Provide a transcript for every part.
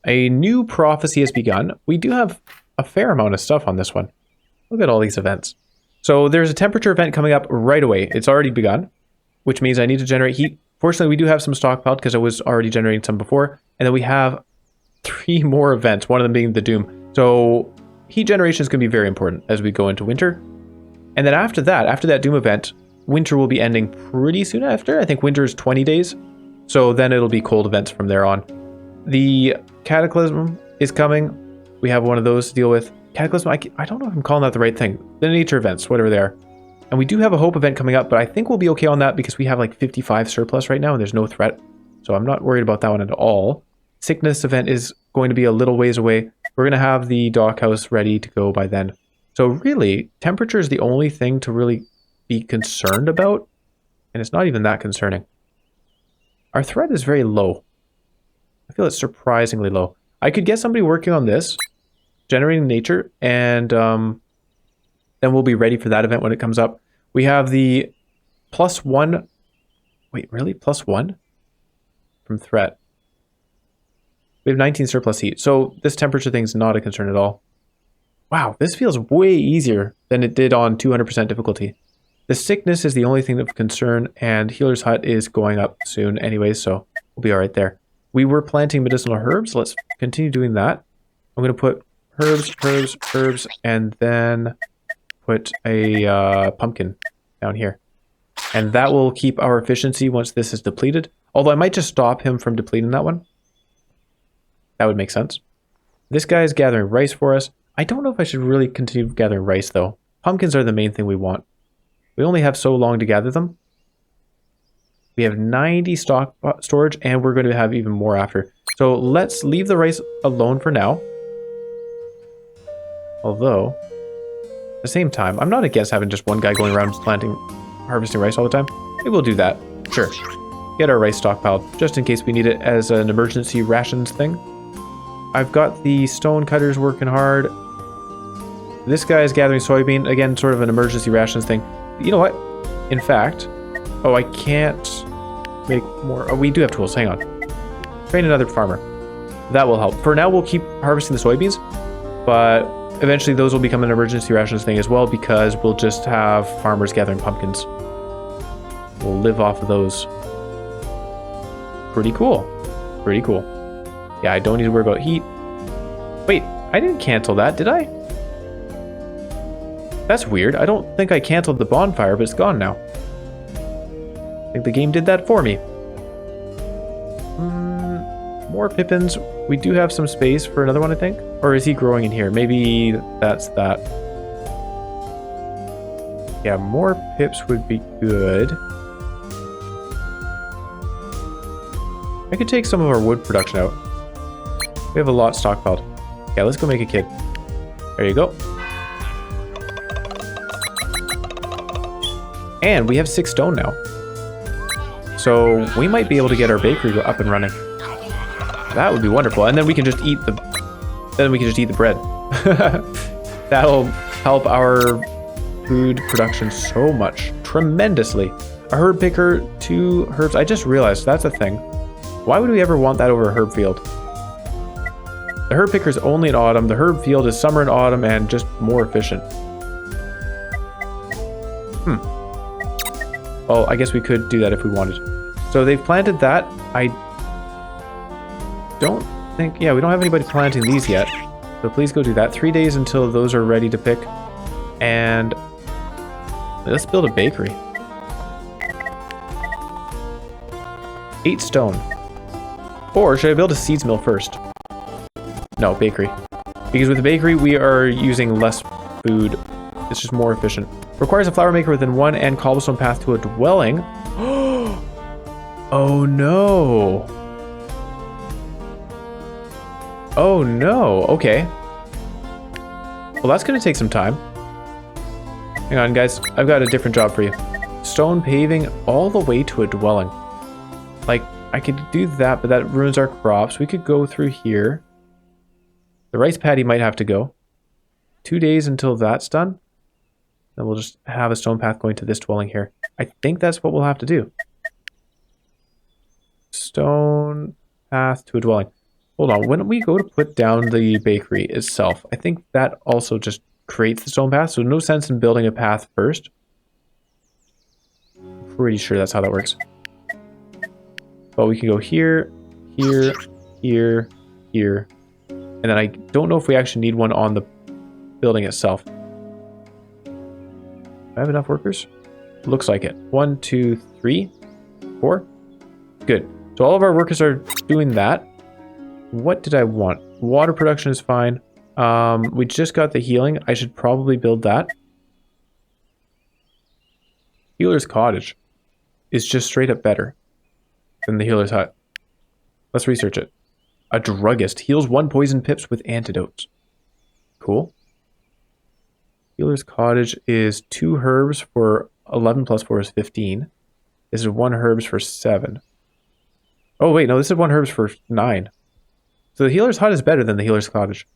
A new prophecy has begun. We do have a fair amount of stuff on this one. Look at all these events. So there's a temperature event coming up right away. It's already begun, which means I need to generate heat. Fortunately, we do have some stockpiled because I was already generating some before. And then we have 3 more events, one of them being the Doom. So heat generation is going to be very important as we go into winter. And then after that Doom event, winter will be ending pretty soon after. I think winter is 20 days. So then it'll be cold events from there on. The Cataclysm is coming. We have one of those to deal with. Cataclysm, I don't know if I'm calling that the right thing. The nature events, whatever they are. And we do have a Hope event coming up, but I think we'll be okay on that because we have like 55 surplus right now and there's no threat. So I'm not worried about that one at all. Sickness event is going to be a little ways away. We're going to have the dockhouse ready to go by then. So really, temperature is the only thing to really be concerned about. And it's not even that concerning. Our threat is very low. I feel it's surprisingly low. I could get somebody working on this, generating nature, and then we'll be ready for that event when it comes up. We have the +1. Wait, really? +1? From threat. We have 19 surplus heat. So this temperature thing's not a concern at all. Wow, this feels way easier than it did on 200% difficulty. The sickness is the only thing of concern, and Healer's Hut is going up soon anyway, so we'll be all right there. We were planting medicinal herbs. Let's continue doing that. I'm going to put herbs, and then put a pumpkin down here. And that will keep our efficiency once this is depleted. Although I might just stop him from depleting that one. That would make sense. This guy is gathering rice for us. I don't know if I should really continue gathering rice, though. Pumpkins are the main thing we want. We only have so long to gather them. We have 90 stock storage, and we're going to have even more after. So let's leave the rice alone for now. Although, at the same time, I'm not against having just one guy going around harvesting rice all the time. Maybe we'll do that. Sure. Get our rice stockpiled, just in case we need it as an emergency rations thing. I've got the stone cutters working hard. This guy is gathering soybean. Again, sort of an emergency rations thing. You know what? In fact, oh, I can't make more. Oh, we do have tools. Hang on. Train another farmer. That will help. For now, we'll keep harvesting the soybeans, but eventually those will become an emergency rations thing as well because we'll just have farmers gathering pumpkins. We'll live off of those. Pretty cool. Pretty cool. Yeah, I don't need to worry about heat. Wait, I didn't cancel that, did I? That's weird. I don't think I canceled the bonfire, but it's gone now. I think the game did that for me. More pippins. We do have some space for another one, I think. Or is he growing in here? Maybe that's that. Yeah, more pips would be good. I could take some of our wood production out. We have a lot stockpiled. Yeah, let's go make a kid. There you go. And we have 6 stone now. So we might be able to get our bakery up and running. That would be wonderful. And then we can just eat the bread. That'll help our food production so much. Tremendously. A herb picker, 2 herbs. I just realized that's a thing. Why would we ever want that over a herb field? The herb picker is only in autumn. The herb field is summer and autumn and just more efficient. Well, I guess we could do that if we wanted. So they've planted that. I don't think... Yeah, we don't have anybody planting these yet. So please go do that. 3 days until those are ready to pick. And let's build a bakery. 8 stone. Or should I build a seeds mill first? No, bakery. Because with the bakery, we are using less food. It's just more efficient. Requires a flour maker within 1 and cobblestone path to a dwelling. Oh no. Oh no. Okay. Well, that's going to take some time. Hang on, guys. I've got a different job for you. Stone paving all the way to a dwelling. Like, I could do that, but that ruins our crops. We could go through here. The rice paddy might have to go. 2 days until that's done. Then we'll just have a stone path going to this dwelling here. I think that's what we'll have to do. Stone path to a dwelling. Hold on, when we go to put down the bakery itself, I think that also just creates the stone path, so no sense in building a path first. Pretty sure that's how that works. But we can go here, here, here, here. And then I don't know if we actually need one on the building itself. Do I have enough workers? Looks like it. 1, 2, 3, 4. Good. So all of our workers are doing that. What did I want? Water production is fine. We just got the healing. I should probably build that. Healer's Cottage is just straight up better than the Healer's Hut. Let's research it. A druggist heals 1 poison pips with antidotes. Cool. Healer's Cottage is 2 herbs for 11 plus 4 is 15. This is 1 herbs for 7. Oh wait, no, this is 1 herbs for 9. So the Healer's Hut is better than the Healer's Cottage.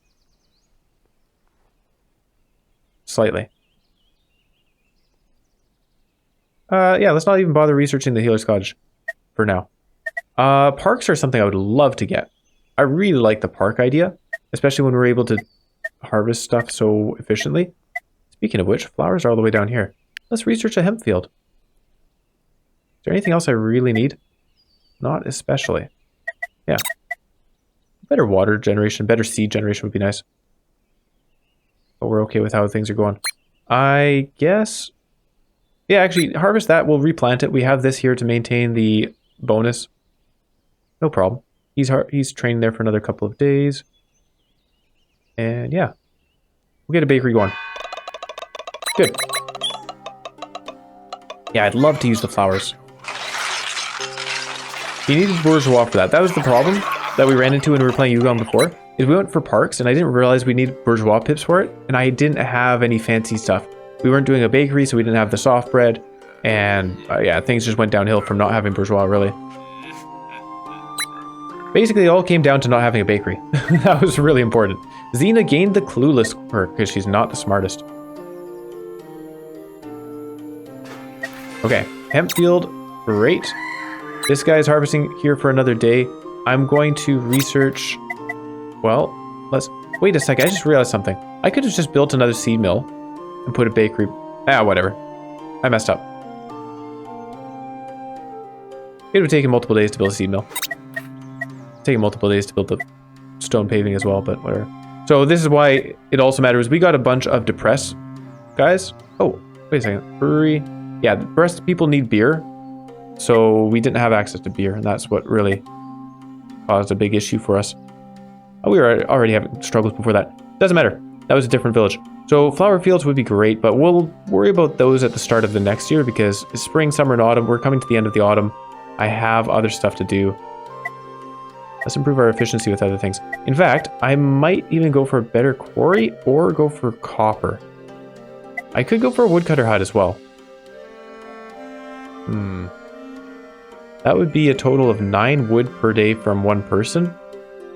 Slightly. Yeah, let's not even bother researching the Healer's Cottage for now. Parks are something I would love to get. I really like the park idea, especially when we're able to harvest stuff so efficiently. Speaking of which, flowers are all the way down here. Let's research a hemp field. Is there anything else I really need? Not especially. Yeah. Better water generation, better seed generation would be nice. But we're okay with how things are going. I guess... Yeah, actually, harvest that. We'll replant it. We have this here to maintain the bonus. No problem. He's trained there for another couple of days. And yeah. We'll get a bakery going. Good. Yeah, I'd love to use the flowers. You needed bourgeois for that. That was the problem that we ran into when we were playing Yukon before. Is we went for parks and I didn't realize we needed bourgeois pips for it. And I didn't have any fancy stuff. We weren't doing a bakery, so we didn't have the soft bread. And yeah, things just went downhill from not having bourgeois, really. Basically, it all came down to not having a bakery. That was really important. Xena gained the clueless quirk because she's not the smartest. Okay, hemp field, great. This guy's harvesting here for another day. I'm going to research... Well, let's... Wait a second, I just realized something. I could have just built another seed mill and put a bakery... Ah, whatever. I messed up. It would have taken multiple days to build a seed mill. Taking multiple days to build the stone paving as well, but whatever. So this is why it also matters. We got a bunch of depressed guys. Oh, wait a second. Brewery. Yeah, depressed people need beer. So we didn't have access to beer, and that's what really caused a big issue for us. Oh, we were already having struggles before that. Doesn't matter. That was a different village. So flower fields would be great, but we'll worry about those at the start of the next year because it's spring, summer, and autumn. We're coming to the end of the autumn. I have other stuff to do. Let's improve our efficiency with other things. In fact, I might even go for a better quarry or go for copper. I could go for a woodcutter hut as well. That would be a total of 9 wood per day from 1 person.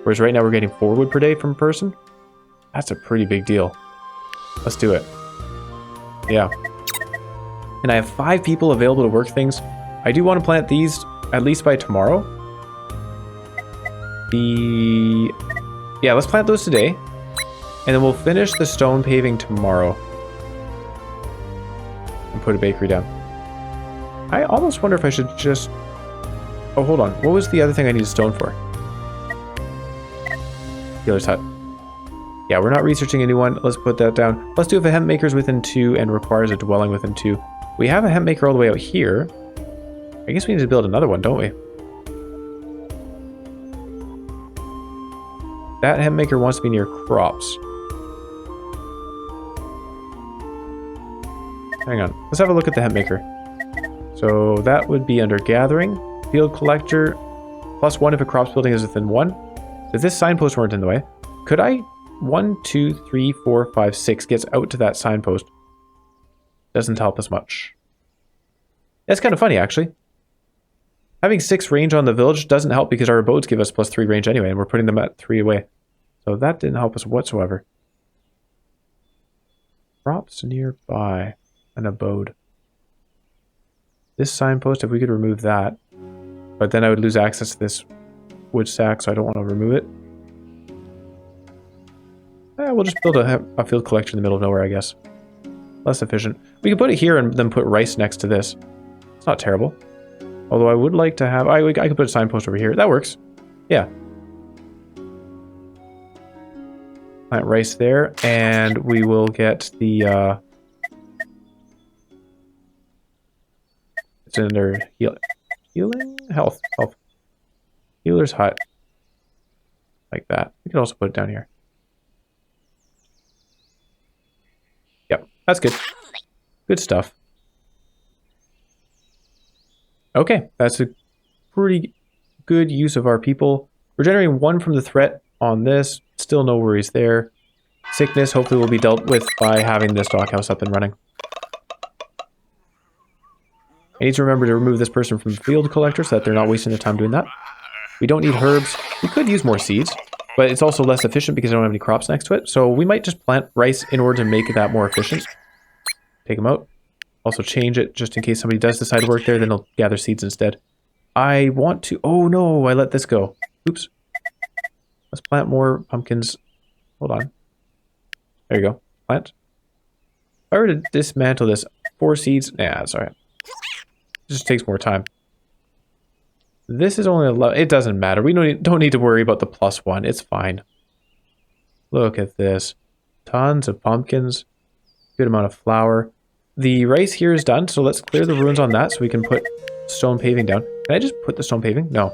Whereas right now we're getting 4 wood per day from a person. That's a pretty big deal. Let's do it. Yeah. And I have 5 people available to work things. I do want to plant these at least by tomorrow. Yeah, let's plant those today. And then we'll finish the stone paving tomorrow. And put a bakery down. I almost wonder if I should just... Oh, hold on. What was the other thing I needed stone for? Healer's Hut. Yeah, we're not researching anyone. Let's put that down. Let's do if a hemp maker's within 2 and requires a dwelling within 2. We have a hemp maker all the way out here. I guess we need to build another one, don't we? That hemp maker wants to be near crops. Hang on. Let's have a look at the hemp maker. So that would be under gathering. Field collector. +1 if a crops building is within 1. So if this signpost weren't in the way, could I... 1, 2, 3, 4, 5, 6 gets out to that signpost. Doesn't help us much. That's kind of funny, actually. Having 6 range on the village doesn't help because our abodes give us +3 range anyway, and we're putting them at 3 away. So that didn't help us whatsoever. Crops nearby. An abode. This signpost, if we could remove that. But then I would lose access to this wood stack, so I don't want to remove it. We'll just build a field collector in the middle of nowhere, I guess. Less efficient. We can put it here and then put rice next to this. It's not terrible. Although I would like to have... I could put a signpost over here. That works. Yeah. Plant rice there, and we will get the... it's under healing? Health. Healer's hut. Like that. We can also put it down here. Yep, that's good. Good stuff. Okay, that's a pretty good use of our people. We're generating 1 from the threat on this. Still no worries there. Sickness hopefully will be dealt with by having this doghouse up and running. I need to remember to remove this person from the field collector so that they're not wasting their time doing that. We don't need herbs. We could use more seeds, but it's also less efficient because I don't have any crops next to it. So we might just plant rice in order to make that more efficient. Take them out. Also change it just in case somebody does decide to work there, then they'll gather seeds instead. I want to... Oh no, I let this go. Oops. Let's plant more pumpkins. Hold on. There you go. Plant. If I were to dismantle this, 4 seeds... Nah, that's alright. It just takes more time. This is only 11. It doesn't matter. We don't need to worry about the +1. It's fine. Look at this. Tons of pumpkins. Good amount of flour. The rice here is done, so let's clear the ruins on that so we can put stone paving down. Can I just put the stone paving? No.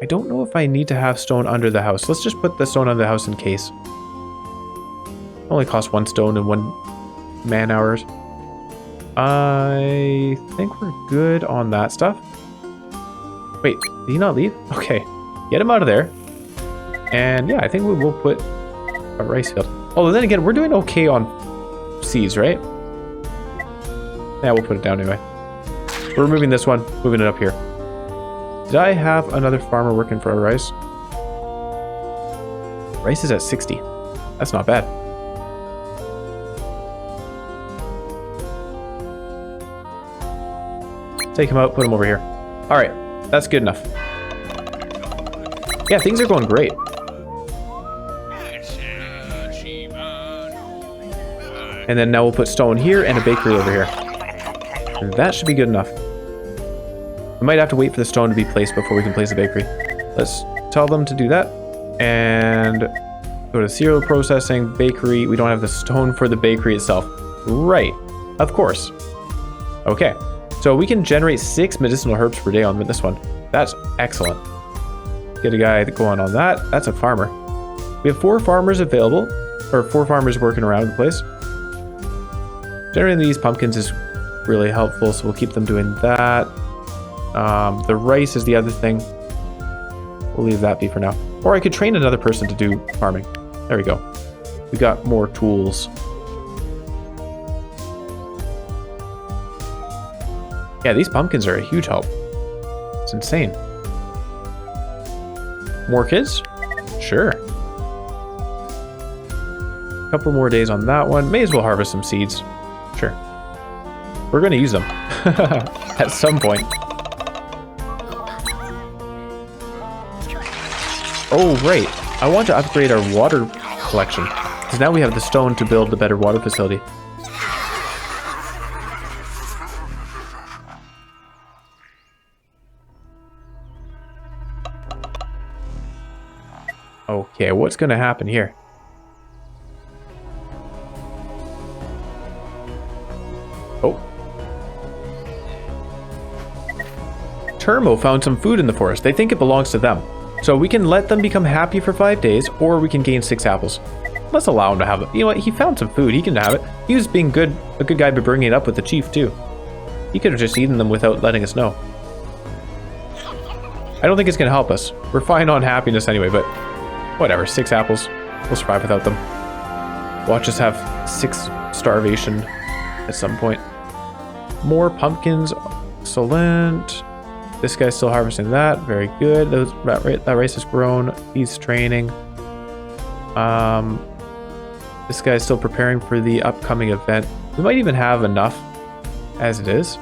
I don't know if I need to have stone under the house. Let's just put the stone under the house in case. It only costs 1 stone and 1 man hours. I think we're good on that stuff. Wait, did he not leave? Okay, get him out of there. And yeah, I think we will put a rice field. Although then again, we're doing okay on seeds, right? Yeah, we'll put it down anyway. We're removing this one, moving it up here. Did I have another farmer working for our rice? Rice is at 60. That's not bad. Take him out, put him over here. All right, that's good enough. Yeah, things are going great. And then now we'll put stone here and a bakery over here. And that should be good enough. We might have to wait for the stone to be placed before we can place the bakery. Let's tell them to do that. And go to cereal processing, bakery. We don't have the stone for the bakery itself. Right, of course. Okay. So we can generate 6 medicinal herbs per day on this one. That's excellent. Get a guy going on that. That's a farmer. We have 4 farmers available, or 4 farmers working around the place. Generating these pumpkins is really helpful, so we'll keep them doing that. The rice is the other thing. We'll leave that be for now. Or I could train another person to do farming. There we go. We got more tools. Yeah, these pumpkins are a huge help. It's insane. More kids? Sure. A couple more days on that one. May as well harvest some seeds. Sure. We're going to use them at some point. Oh, right. I want to upgrade our water collection, because now we have the stone to build the better water facility. Okay, what's going to happen here? Oh. Termo found some food in the forest. They think it belongs to them. So we can let them become happy for 5 days, or we can gain 6 apples. Let's allow him to have it. You know what? He found some food. He can have it. He was being a good guy by bringing it up with the chief, too. He could have just eaten them without letting us know. I don't think it's going to help us. We're fine on happiness anyway, but whatever. 6 apples. We'll survive without them. Watch us have 6 starvation at some point. More pumpkins. Excellent. This guy's still harvesting that. Very good. That rice has grown. He's training. This guy's still preparing for the upcoming event. We might even have enough as it is.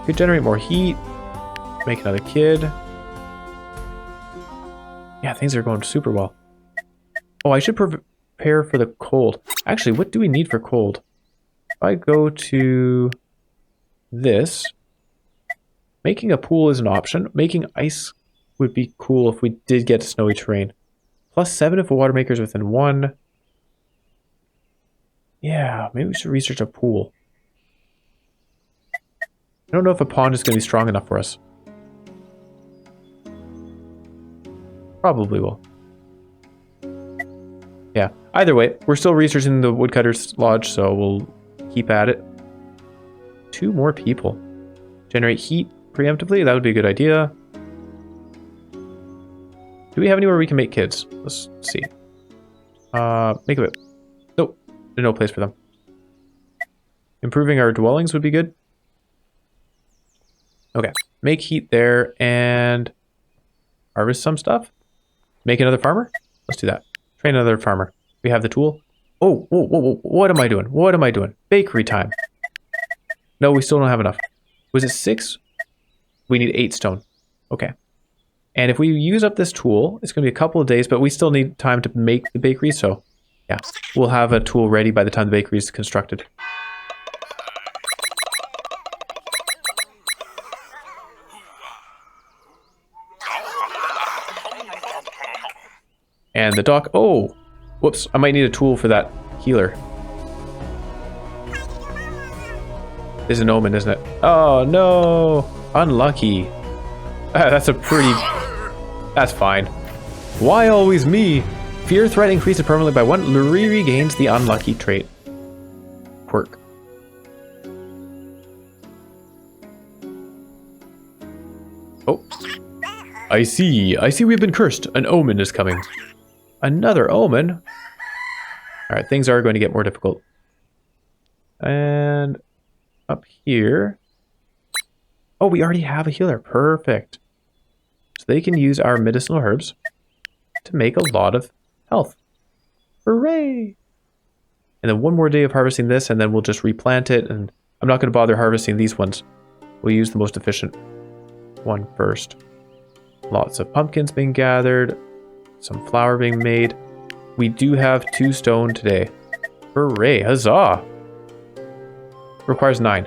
Could generate more heat. Make another kid. Yeah, things are going super well. Oh, I should prepare for the cold. Actually, what do we need for cold? If I go to this, making a pool is an option. Making ice would be cool if we did get snowy terrain. +7 if a water maker is within 1. Yeah, maybe we should research a pool. I don't know if a pond is going to be strong enough for us. Probably will. Yeah, either way, we're still researching the woodcutter's lodge, so we'll keep at it. 2 more people. Generate heat preemptively, that would be a good idea. Do we have anywhere we can make kids? Let's see. Make a bit. Nope, there's no place for them. Improving our dwellings would be good. Okay, make heat there and harvest some stuff. Make another farmer? Let's do that. Train another farmer. We have the tool. Oh, whoa, whoa, whoa. What am I doing? What am I doing? Bakery time. No, we still don't have enough. Was it 6? We need 8 stone. Okay. And if we use up this tool, it's going to be a couple of days, but we still need time to make the bakery, so yeah. We'll have a tool ready by the time the bakery is constructed. And the dock, oh, whoops, I might need a tool for that healer. This is an omen, isn't it? Oh, no, unlucky. That's fine. Why always me? Fear threat increases permanently by 1. Lurie regains the unlucky trait. Quirk. Oh. I see we've been cursed. An omen is coming. Another omen? Alright, things are going to get more difficult. And up here. Oh, we already have a healer. Perfect. So they can use our medicinal herbs to make a lot of health. Hooray! And then 1 more day of harvesting this, and then we'll just replant it. And I'm not going to bother harvesting these ones. We'll use the most efficient one first. Lots of pumpkins being gathered. Some flour being made. We do have 2 stone today. Hooray! Huzzah! Requires 9.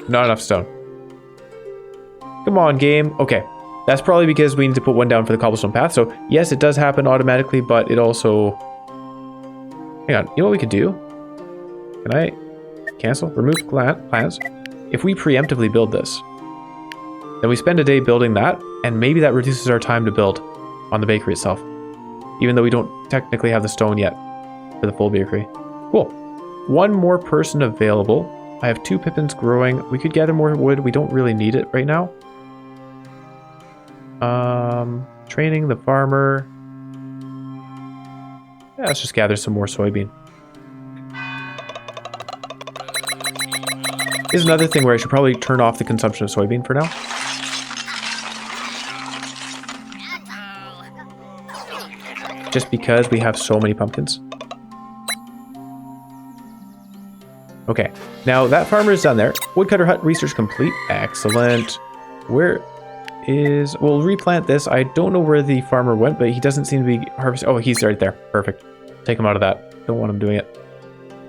Not enough stone. Come on, game. Okay. That's probably because we need to put 1 down for the cobblestone path. So, yes, it does happen automatically, but it also... Hang on. You know what we could do? Can I cancel? Remove plants. If we preemptively build this, then we spend a day building that, and maybe that reduces our time to build on the bakery itself. Even though we don't technically have the stone yet for the full bakery. Cool. 1 more person available. I have 2 pippins growing. We could gather more wood. We don't really need it right now. Training the farmer. Yeah, let's just gather some more soybean. Here's another thing where I should probably turn off the consumption of soybean for now. Just because we have so many pumpkins. Okay, now that farmer is done there. Woodcutter hut research complete. Excellent. Where is... We'll replant this. I don't know where the farmer went, but he doesn't seem to be harvesting. Oh, he's right there. Perfect. Take him out of that. Don't want him doing it.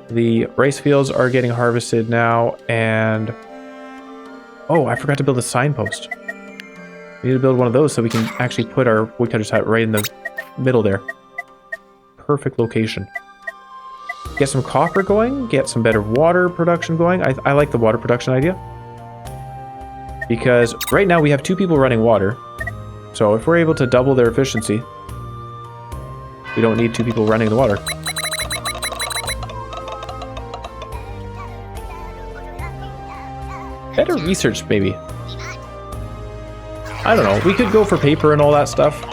The rice fields are getting harvested now, and... Oh, I forgot to build a signpost. We need to build one of those so we can actually put our woodcutter's hut right in the middle there. Perfect location. Get some copper going, get some better water production going. I like the water production idea. Because right now we have 2 people running water. So if we're able to double their efficiency, we don't need 2 people running the water. Better research, maybe. I don't know. We could go for paper and all that stuff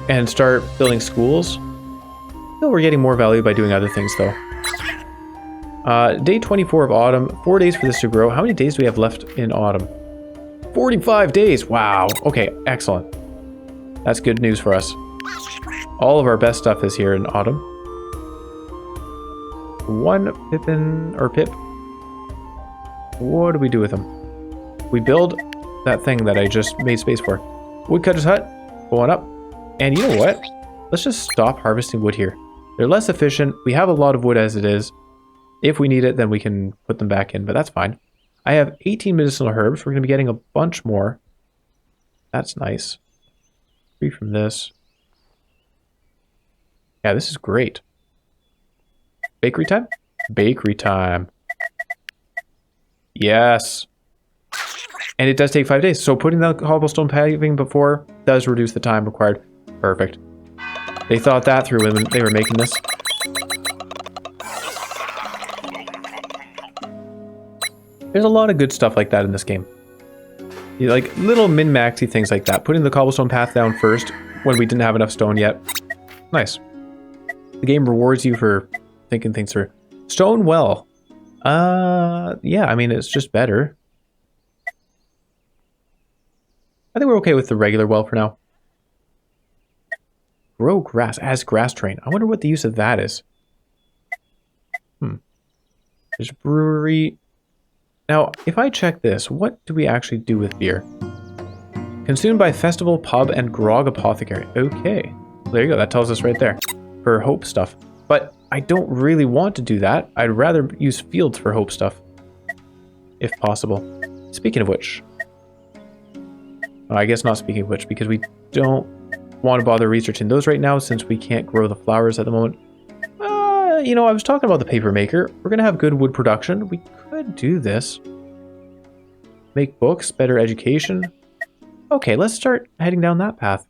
and start building schools. I feel we're getting more value by doing other things, though. Day 24 of autumn. 4 days for this to grow. How many days do we have left in autumn? 45 days. Wow. Okay, excellent. That's good news for us. All of our best stuff is here in autumn. 1 pippin or pip. What do we do with them? We build that thing that I just made space for. woodcutter's hut, going up. And you know what? Let's just stop harvesting wood here. They're less efficient. We have a lot of wood as it is. If we need it, then we can put them back in, but that's fine. I have 18 medicinal herbs. We're going to be getting a bunch more. That's nice. Free from this. Yeah, this is great. Bakery time? Bakery time. Yes. And it does take 5 days. So putting the cobblestone paving before does reduce the time required. Perfect. They thought that through when they were making this. There's a lot of good stuff like that in this game. You like little min-maxy things like that. Putting the cobblestone path down first when we didn't have enough stone yet. Nice. The game rewards you for thinking things through. Stone well. Yeah, I mean, it's just better. I think we're okay with the regular well for now. Grow grass as grass train. I wonder what the use of that is. There's a brewery. Now, if I check this, what do we actually do with beer? Consumed by festival, pub, and grog apothecary. Okay. There you go. That tells us right there. For hope stuff. But I don't really want to do that. I'd rather use fields for hope stuff. If possible. Speaking of which. I guess not speaking of which, because we don't want to bother researching those right now since we can't grow the flowers at the moment. You know, I was talking about the paper maker. We're going to have good wood production. We could do this. Make books, better education. Okay, let's start heading down that path.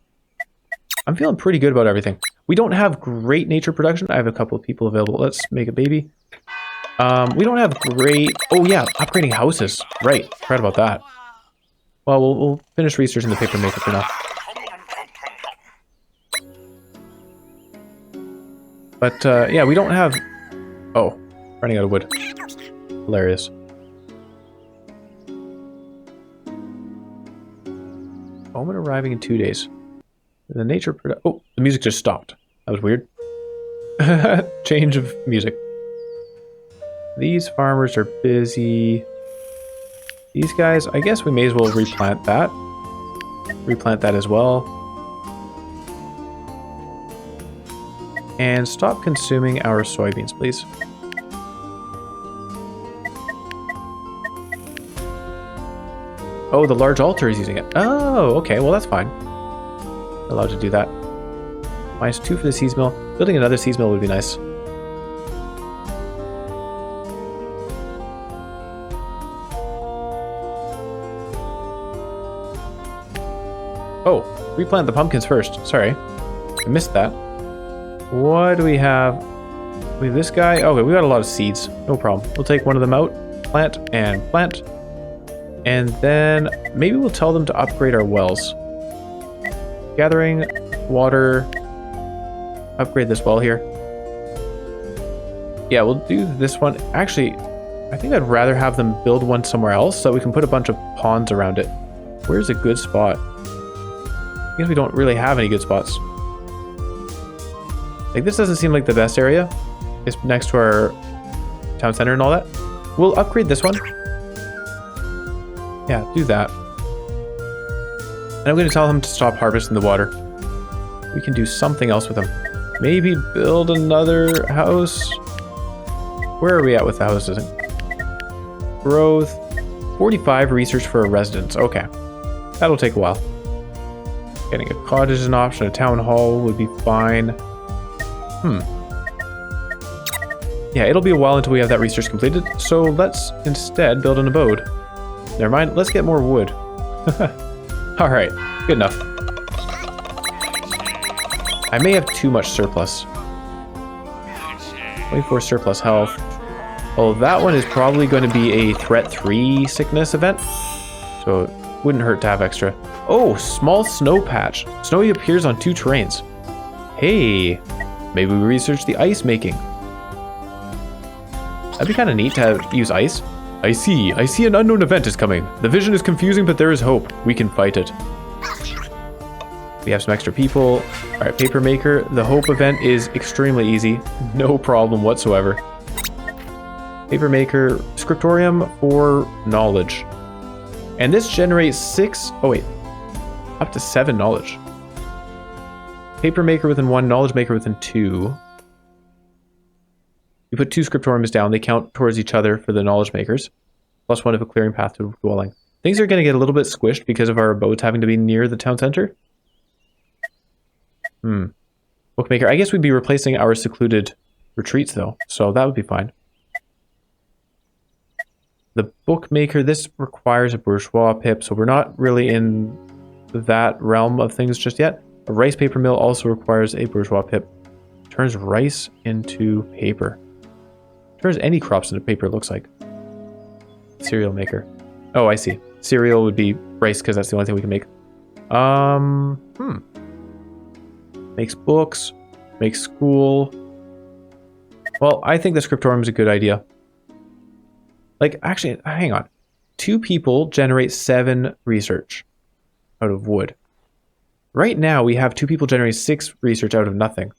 I'm feeling pretty good about everything. We don't have great nature production. I have a couple of people available. Let's make a baby. We don't have great... Oh yeah, upgrading houses. Right, forgot about that. Well, we'll finish researching the paper maker for now. But, yeah, we don't have... Oh, running out of wood. Hilarious. Omen arriving in 2 days. The nature... Oh, the music just stopped. That was weird. Change of music. These farmers are busy. These guys, I guess we may as well replant that. Replant that as well. And stop consuming our soybeans, please. Oh, the large altar is using it. Oh, okay. Well, that's fine. Allowed to do that. -2 for the seeds mill. Building another seeds mill would be nice. Oh, replant the pumpkins first. Sorry. I missed that. What do we have? We have this guy. Okay, we got a lot of seeds. No problem. We'll take one of them out. Plant and plant. And then maybe we'll tell them to upgrade our wells. Gathering water. Upgrade this well here. Yeah, we'll do this one. Actually, I think I'd rather have them build one somewhere else so we can put a bunch of ponds around it. Where's a good spot? I guess we don't really have any good spots. Like, this doesn't seem like the best area. It's next to our town center and all that. We'll upgrade this one. Yeah, do that. And I'm going to tell him to stop harvesting the water. We can do something else with them. Maybe build another house. Where are we at with the houses? Growth. 45 research for a residence. Okay. That'll take a while. Getting a cottage is an option. A town hall would be fine. Yeah, it'll be a while until we have that research completed. So let's instead build an abode. Never mind. Let's get more wood. Alright. Good enough. I may have too much surplus. 24 surplus health. Oh, that one is probably going to be a threat 3 sickness event. So it wouldn't hurt to have extra. Oh, small snow patch. Snowy appears on 2 terrains. Hey, maybe we research the ice making. That'd be kind of neat to use ice. I see an unknown event is coming. The vision is confusing, but there is hope. We can fight it. We have some extra people. All right, paper maker. The hope event is extremely easy. No problem whatsoever. Paper maker, scriptorium for knowledge. And this generates 6. Oh, wait. Up to 7 knowledge. Paper maker within 1, knowledge maker within 2. You put 2 scriptoriums down, they count towards each other for the knowledge makers. +1 of a clearing path to a dwelling. Things are going to get a little bit squished because of our abodes having to be near the town center. Bookmaker. I guess we'd be replacing our secluded retreats though, so that would be fine. The bookmaker, this requires a bourgeois pip, so we're not really in that realm of things just yet. A rice paper mill also requires a bourgeois pip. Turns rice into paper. Turns any crops into paper, it looks like. Cereal maker. Oh, I see. Cereal would be rice because that's the only thing we can make. Makes books. Makes school. Well, I think the scriptorium is a good idea. Like, actually, hang on. 2 people generate 7 research out of wood. Right now, we have 2 people generating 6 research out of nothing.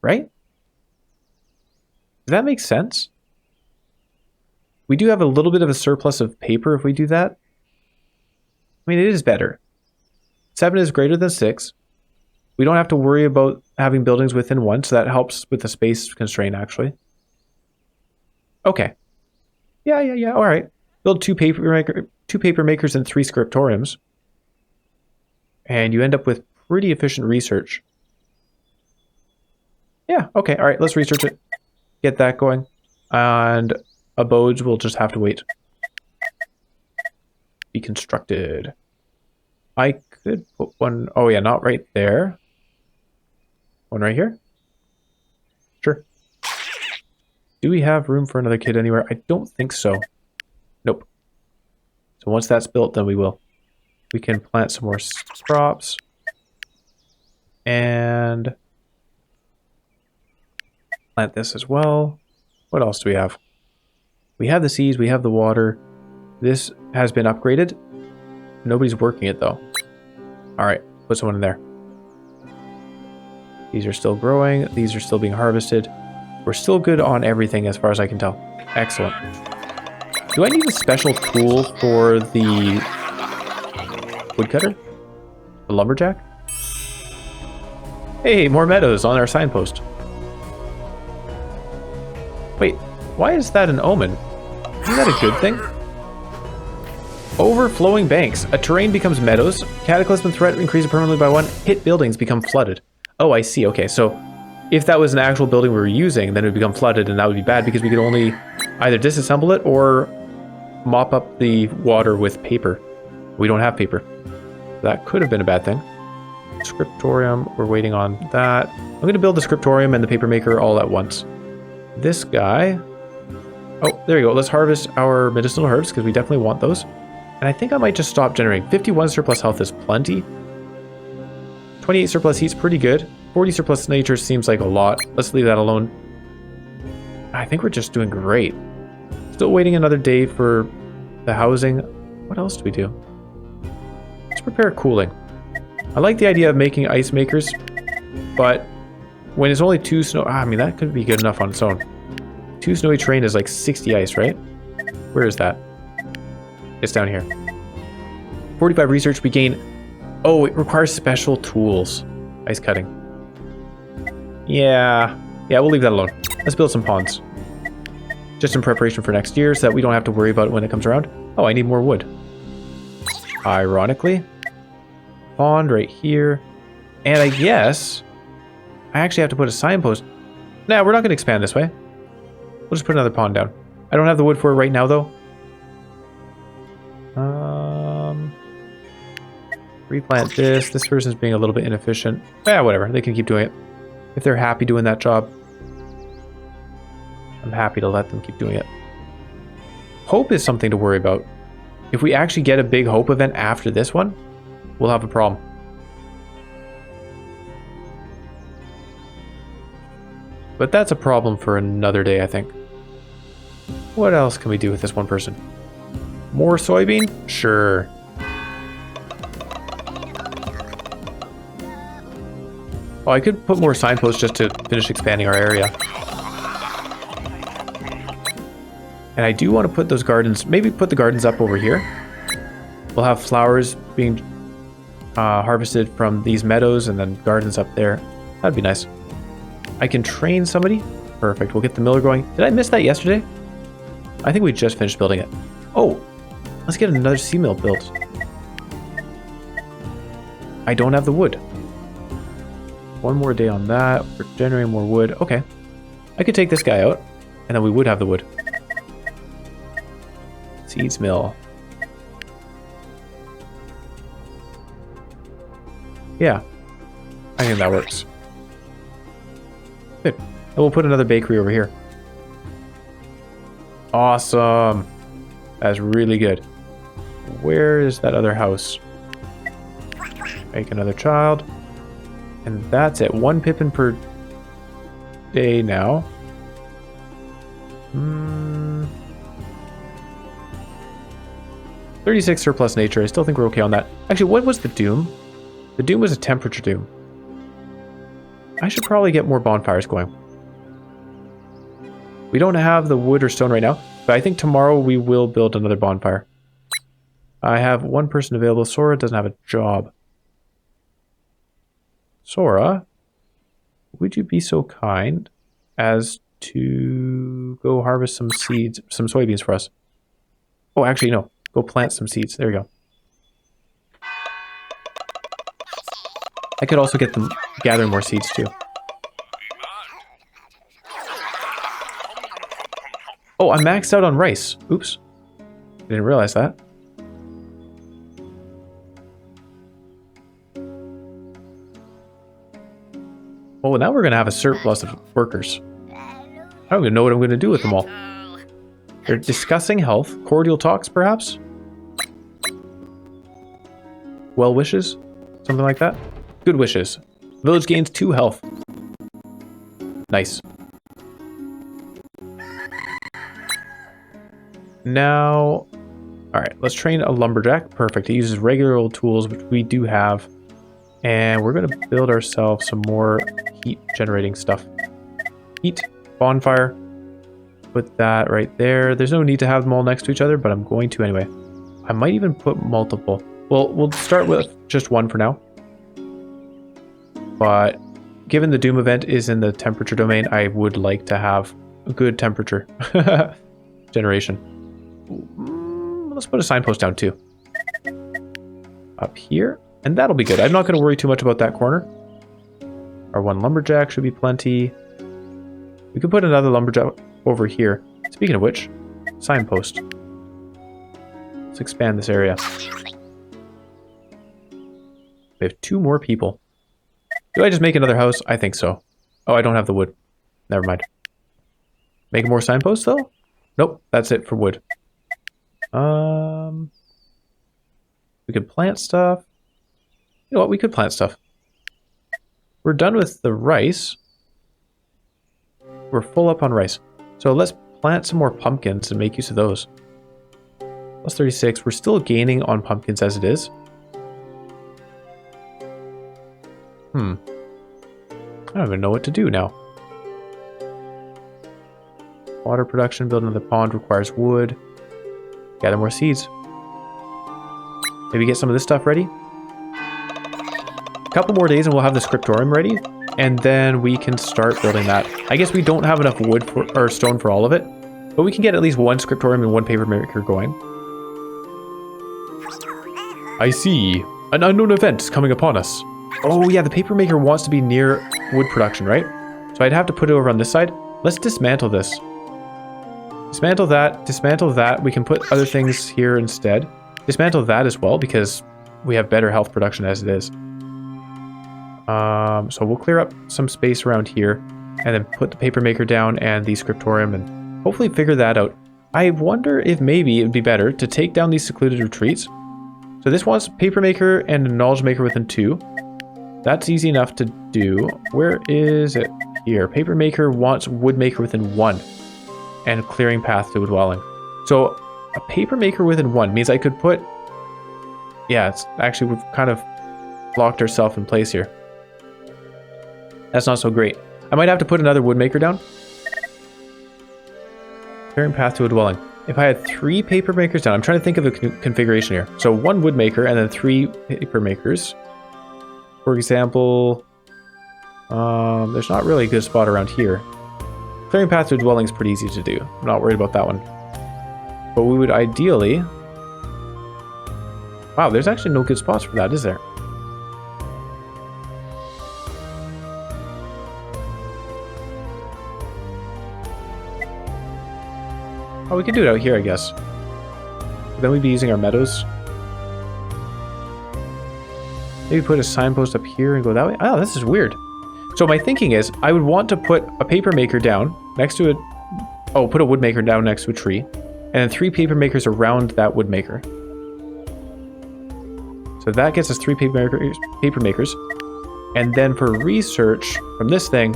Right? Does that make sense? We do have a little bit of a surplus of paper if we do that. I mean, it is better. 7 is greater than 6. We don't have to worry about having buildings within 1, so that helps with the space constraint, actually. Okay. Yeah. All right. Build 2 paper makers and 3 scriptoriums. And you end up with pretty efficient research. Yeah, okay. All right, let's research it. Get that going. And abodes will just have to wait. Be constructed. I could put one... Oh, yeah, not right there. One right here? Sure. Do we have room for another kid anywhere? I don't think so. Nope. So once that's built, then we will. We can plant some more crops. And plant this as well. What else do we have? We have the seeds, we have the water. This has been upgraded. Nobody's working it though. Alright, put someone in there. These are still growing. These are still being harvested. We're still good on everything as far as I can tell. Excellent. Do I need a special tool for the woodcutter? The lumberjack? Hey, more meadows on our signpost. Wait, why is that an omen? Isn't that a good thing? Overflowing banks. A terrain becomes meadows. Cataclysm threat increases permanently by 1. Hit buildings become flooded. Oh, I see. Okay, so if that was an actual building we were using, then it would become flooded, and that would be bad because we could only either disassemble it or mop up the water with paper. We don't have paper. That could have been a bad thing. Scriptorium, we're waiting on that. I'm going to build the scriptorium and the paper maker all at once. This guy... Oh, there you go. Let's harvest our medicinal herbs because we definitely want those. And I think I might just stop generating. 51 surplus health is plenty. 28 surplus heat's pretty good. 40 surplus nature seems like a lot. Let's leave that alone. I think we're just doing great. Still waiting another day for the housing. What else do we do? Let's prepare cooling. I like the idea of making ice makers, but when it's only 2 snow... I mean, that could be good enough on its own. 2 snowy terrain is like 60 ice, right? Where is that? It's down here. 45 research, we gain... Oh, it requires special tools. Ice cutting. Yeah, we'll leave that alone. Let's build some ponds. Just in preparation for next year so that we don't have to worry about it when it comes around. Oh, I need more wood. Ironically. Pond right here. And I guess I actually have to put a signpost. Nah, we're not going to expand this way. We'll just put another pond down. I don't have the wood for it right now, though. Replant this. This person's being a little bit inefficient. Yeah, whatever. They can keep doing it. If they're happy doing that job, I'm happy to let them keep doing it. Hope is something to worry about. If we actually get a big hope event after this one, we'll have a problem. But that's a problem for another day, I think. What else can we do with this one person? More soybean? Sure. Oh, I could put more signposts just to finish expanding our area. And I do want to put those gardens, maybe put the gardens up over here. We'll have flowers being harvested from these meadows and then gardens up there. That'd be nice. I can train somebody. Perfect. We'll get the miller going. Did I miss that yesterday? I think we just finished building it. Oh, let's get another sea mill built. I don't have the wood. One more day on that. We're generating more wood. Okay. I could take this guy out, and then we would have the wood. Seeds mill. Yeah. I think that works. Good. And we'll put another bakery over here. Awesome. That's really good. Where is that other house? Make another child. And that's it. 1 pippin per day now. 36 surplus nature. I still think we're okay on that. Actually, what was the doom? The doom was a temperature doom. I should probably get more bonfires going. We don't have the wood or stone right now, but I think tomorrow we will build another bonfire. I have 1 person available. Sora doesn't have a job. Sora, would you be so kind as to go harvest some seeds, some soybeans for us? Oh, actually, no. Go plant some seeds. There you go. I could also get them gathering more seeds too. Oh, I'm maxed out on rice. Oops. I didn't realize that. Oh, now we're going to have a surplus of workers. I don't even know what I'm going to do with them all. They're discussing health. Cordial talks, perhaps? Well wishes? Something like that? Good wishes. Village gains 2 health. Nice. Now, alright, let's train a lumberjack. Perfect. He uses regular old tools, which we do have. And we're going to build ourselves some more heat generating stuff. Heat, bonfire. Put that right there. There's no need to have them all next to each other, but I'm going to anyway. I might even put multiple. Well, we'll start with just 1 for now. But given the Doom event is in the temperature domain, I would like to have a good temperature generation. Let's put a signpost down too. Up here. And that'll be good. I'm not going to worry too much about that corner. Our 1 lumberjack should be plenty. We could put another lumberjack over here. Speaking of which, signpost. Let's expand this area. We have 2 more people. Do I just make another house? I think so. Oh, I don't have the wood. Never mind. Make more signposts though? Nope, that's it for wood. We could plant stuff. You know what? We could plant stuff. We're done with the rice. We're full up on rice. So let's plant some more pumpkins and make use of those. Plus 36. We're still gaining on pumpkins as it is. I don't even know what to do now. Water production, build another pond requires wood. Gather more seeds. Maybe get some of this stuff ready. A couple more days and we'll have the scriptorium ready. And then we can start building that. I guess we don't have enough wood for, or stone for all of it. But we can get at least 1 scriptorium and 1 paper maker going. I see. An unknown event is coming upon us. Oh yeah, the paper maker wants to be near wood production, right? So I'd have to put it over on this side. Let's dismantle this. Dismantle that, dismantle that. We can put other things here instead. Dismantle that as well because we have better health production as it is. So we'll clear up some space around here and then put the paper maker down and the scriptorium and hopefully figure that out. I wonder if maybe it would be better to take down these secluded retreats. So this wants paper maker and a knowledge maker within 2. That's easy enough to do. Where is it? Here. Paper maker wants wood maker within 1 and clearing path to a dwelling. So a paper maker within 1 means I could put... Yeah, it's actually we've kind of locked ourselves in place here. That's not so great. I might have to put another wood maker down. Clearing path to a dwelling. If I had 3 paper makers down, I'm trying to think of the configuration here. So 1 wood maker and then 3 paper makers. For example, there's not really a good spot around here. Clearing path to dwelling is pretty easy to do. I'm not worried about that one. But we would ideally... Wow, there's actually no good spots for that, is there? Oh, we could do it out here, I guess. Then we'd be using our meadows. Maybe put a signpost up here and go that way. Oh, this is weird. So my thinking is, I would want to put a paper maker down next to it. Oh, put a wood maker down next to a tree. And then 3 paper makers around that wood maker. So that gets us 3 paper makers. And then for research from this thing,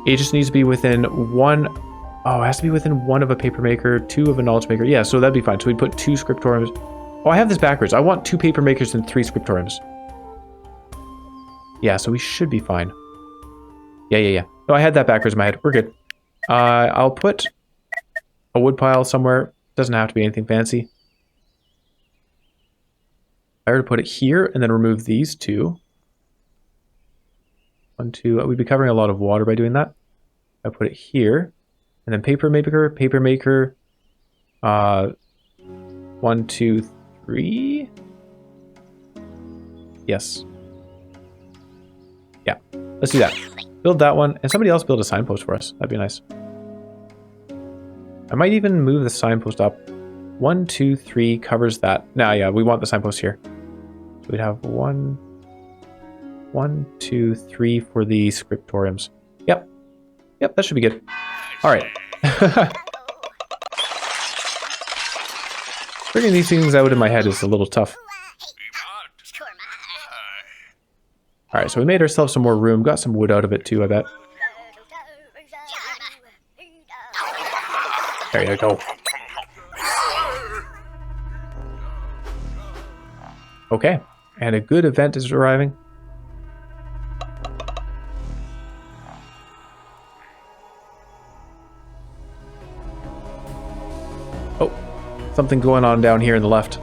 it just needs to be within 1... Oh, it has to be within 1 of a paper maker, 2 of a knowledge maker. Yeah, so that'd be fine. So we'd put 2 scriptoriums. Oh, I have this backwards. I want 2 paper makers and 3 scriptoriums. Yeah, so we should be fine. Yeah. No, I had that backwards in my head. We're good. I'll put a wood pile somewhere. Doesn't have to be anything fancy. I were to put it here and then remove these 2. 1, 2. We'd be covering a lot of water by doing that. I put it here. And then paper maker. 1, 2, 3. Yes. Yeah, let's do that. Build that one, and somebody else build a signpost for us. That'd be nice. I might even move the signpost up. 1, 2, 3 covers that. Now, yeah, we want the signpost here. So we'd have 1, 2, 3 for the scriptoriums. Yep, that should be good. All right. Figuring these things out in my head is a little tough. All right, so we made ourselves some more room. Got some wood out of it too, I bet. There you go. Okay, and a good event is arriving. Oh, something going on down here in the left.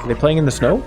Are they playing in the snow?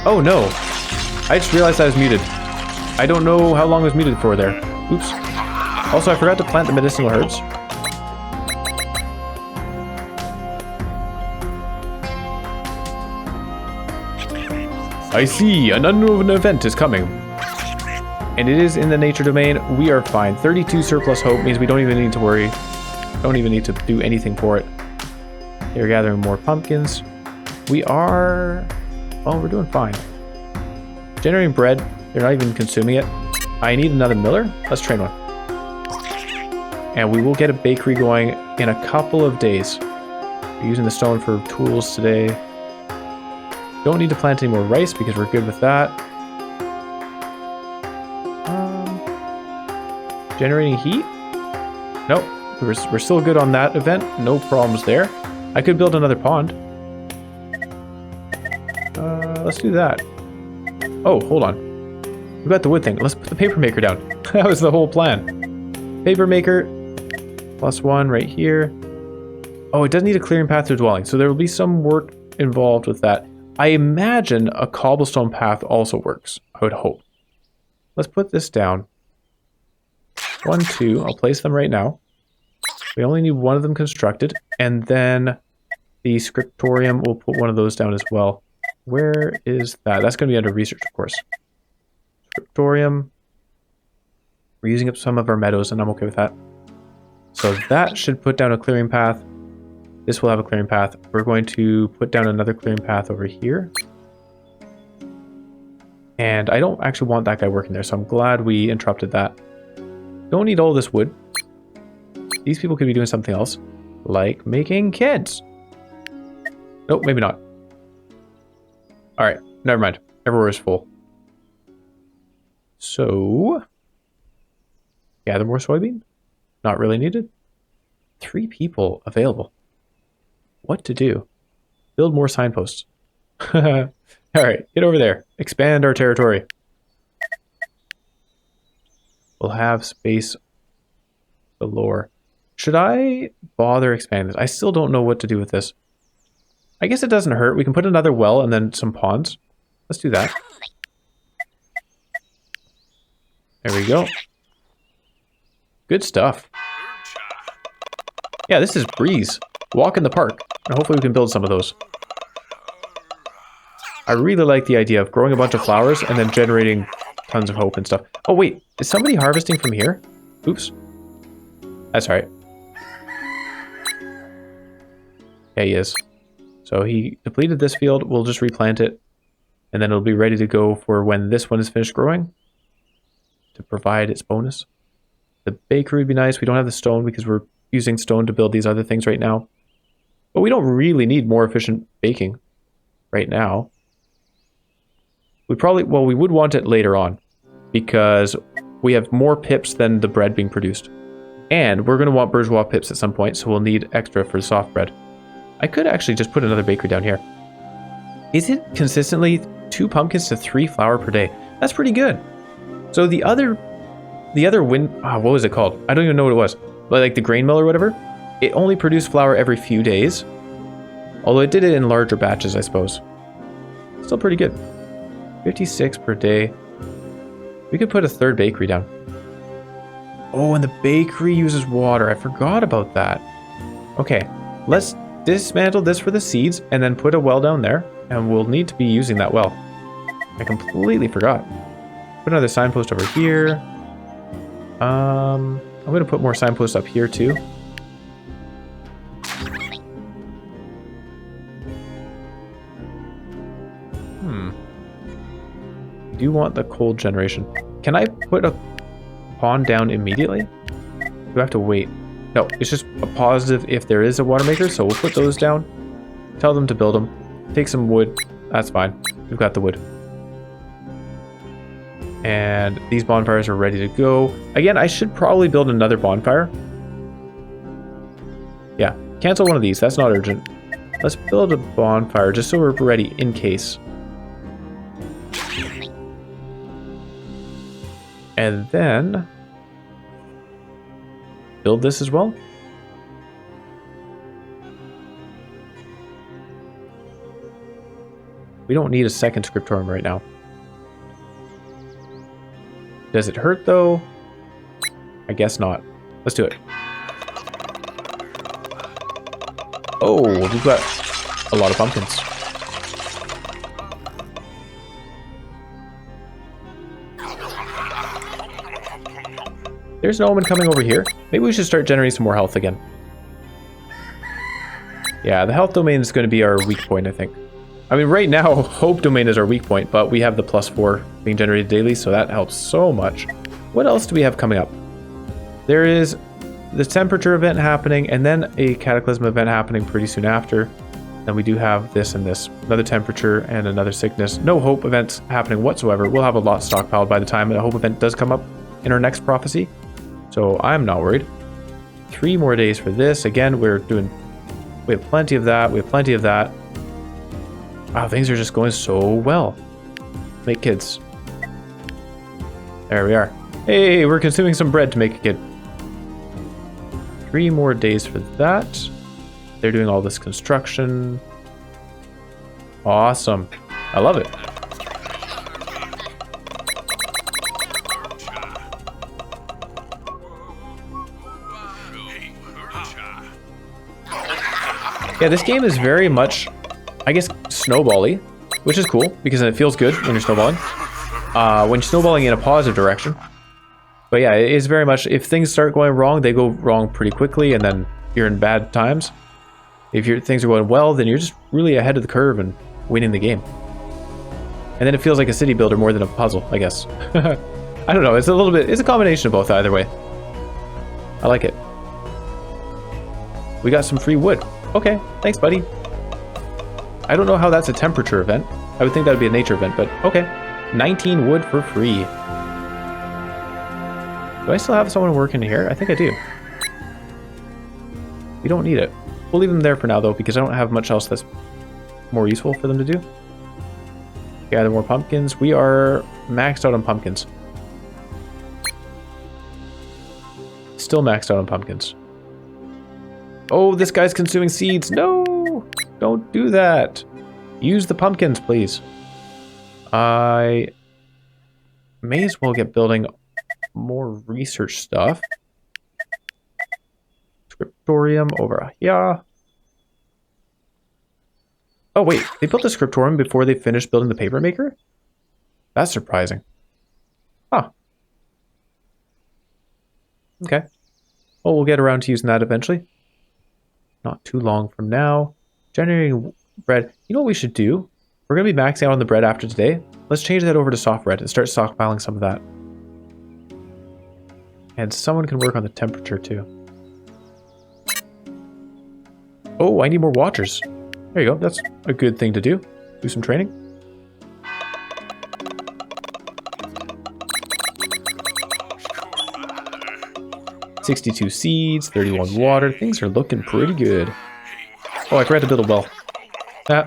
Oh no! I just realized I was muted. I don't know how long I was muted for there. Oops. Also, I forgot to plant the medicinal herbs. I see, an unknown event is coming. And it is in the nature domain. We are fine. 32 surplus hope means we don't even need to worry. Don't even need to do anything for it. They're gathering more pumpkins. We are... well, we're doing fine. Generating bread. They're not even consuming it. I need another miller. Let's train one. And we will get a bakery going in a couple of days. We're using the stone for tools today. Don't need to plant any more rice because we're good with that. Generating heat? Nope. We're still good on that event. No problems there. I could build another pond. Let's do that. Oh, hold on. We got the wood thing. Let's put the paper maker down. That was the whole plan. Paper maker. +1 right here. Oh, it does need a clearing path to a dwelling. So there will be some work involved with that. I imagine a cobblestone path also works. I would hope. Let's put this down. 1, 2. I'll place them right now. We only need one of them constructed. And then the scriptorium, we'll put one of those down as well. Where is that? That's going to be under research, of course. Scriptorium. We're using up some of our meadows, and I'm okay with that. So that should put down a clearing path. This will have a clearing path. We're going to put down another clearing path over here. And I don't actually want that guy working there, so I'm glad we interrupted that. Don't need all this wood. These people could be doing something else, like making kids. Nope, maybe not. All right, never mind. Everywhere is full. So, gather more soybean. Not really needed. 3 people available. What to do? Build more signposts. All right, get over there. Expand our territory. We'll have space galore. Should I bother expanding this? I still don't know what to do with this. I guess it doesn't hurt. We can put another well and then some ponds. Let's do that. There we go. Good stuff. Yeah, this is breeze. Walk in the park. And hopefully we can build some of those. I really like the idea of growing a bunch of flowers and then generating tons of hope and stuff. Oh wait, is somebody harvesting from here? Oops. That's all right. Yeah, he is. So he depleted this field. We'll just replant it. And then it'll be ready to go for when this one is finished growing. To provide its bonus. The bakery would be nice. We don't have the stone because we're using stone to build these other things right now. But we don't really need more efficient baking right now. We probably, well, we would want it later on because we have more pips than the bread being produced. And we're going to want bourgeois pips at some point, so we'll need extra for the soft bread. I could actually just put another bakery down here. Is it consistently 2 pumpkins to 3 flour per day? That's pretty good. So the other wind, what was it called? I don't even know what it was. But like the grain mill or whatever, it only produced flour every few days. Although it did it in larger batches, I suppose. Still pretty good. 56 per day. We could put a 3rd bakery down. Oh, and the bakery uses water. I forgot about that. Okay, let's dismantle this for the seeds and then put a well down there. And we'll need to be using that well. I completely forgot. Put another signpost over here. I'm going to put more signposts up here too. I do want the cold generation. Can I put a pond down immediately? Do I have to wait? No, it's just a positive if there is a water maker, so we'll put those down. Tell them to build them. Take some wood. That's fine. We've got the wood. And these bonfires are ready to go. Again, I should probably build another bonfire. Yeah, cancel one of these. That's not urgent. Let's build a bonfire just so we're ready in case. And then build this as well. We don't need a second scriptorium right now. Does it hurt though? I guess not. Let's do it. Oh, we've got a lot of pumpkins. There's an omen coming over here. Maybe we should start generating some more health again. Yeah, the health domain is going to be our weak point, I think. I mean, right now, hope domain is our weak point, but we have the +4 being generated daily, so that helps so much. What else do we have coming up? There is the temperature event happening, and then a cataclysm event happening pretty soon after. Then we do have this and this. Another temperature and another sickness. No hope events happening whatsoever. We'll have a lot stockpiled by the time a hope event does come up in our next prophecy. So I'm not worried. 3 more days for this. Again, we have plenty of that. We have plenty of that. Wow, things are just going so well. Make kids. There we are. Hey, we're consuming some bread to make a kid. 3 more days for that. They're doing all this construction. Awesome. I love it. Yeah, this game is very much, I guess, snowball-y, which is cool because it feels good when you're snowballing. When you're snowballing in a positive direction. But yeah, it is very much, if things start going wrong, they go wrong pretty quickly, and then you're in bad times. If things are going well, then you're just really ahead of the curve and winning the game. And then it feels like a city builder more than a puzzle, I guess. I don't know, it's a combination of both either way. I like it. We got some free wood. Okay, thanks, buddy. I don't know how that's a temperature event. I would think that would be a nature event, but okay. 19 wood for free. Do I still have someone working here? I think I do. We don't need it. We'll leave them there for now, though, because I don't have much else that's more useful for them to do. Gather more pumpkins. We are maxed out on pumpkins. Still maxed out on pumpkins. Oh, this guy's consuming seeds. No! Don't do that. Use the pumpkins, please. I may as well get building more research stuff. Scriptorium over here. Oh, wait. They built a scriptorium before they finished building the paper maker? That's surprising. Huh. Okay. Well, we'll get around to using that eventually. Not too long from now. Generating bread. You know what we should do? We're going to be maxing out on the bread after today. Let's change that over to soft bread and start stockpiling some of that. And someone can work on the temperature too. Oh, I need more watchers. There you go. That's a good thing to do. Do some training. $62 seeds, 31 water. Things are looking pretty good. Oh, I forgot to build a well. Ah.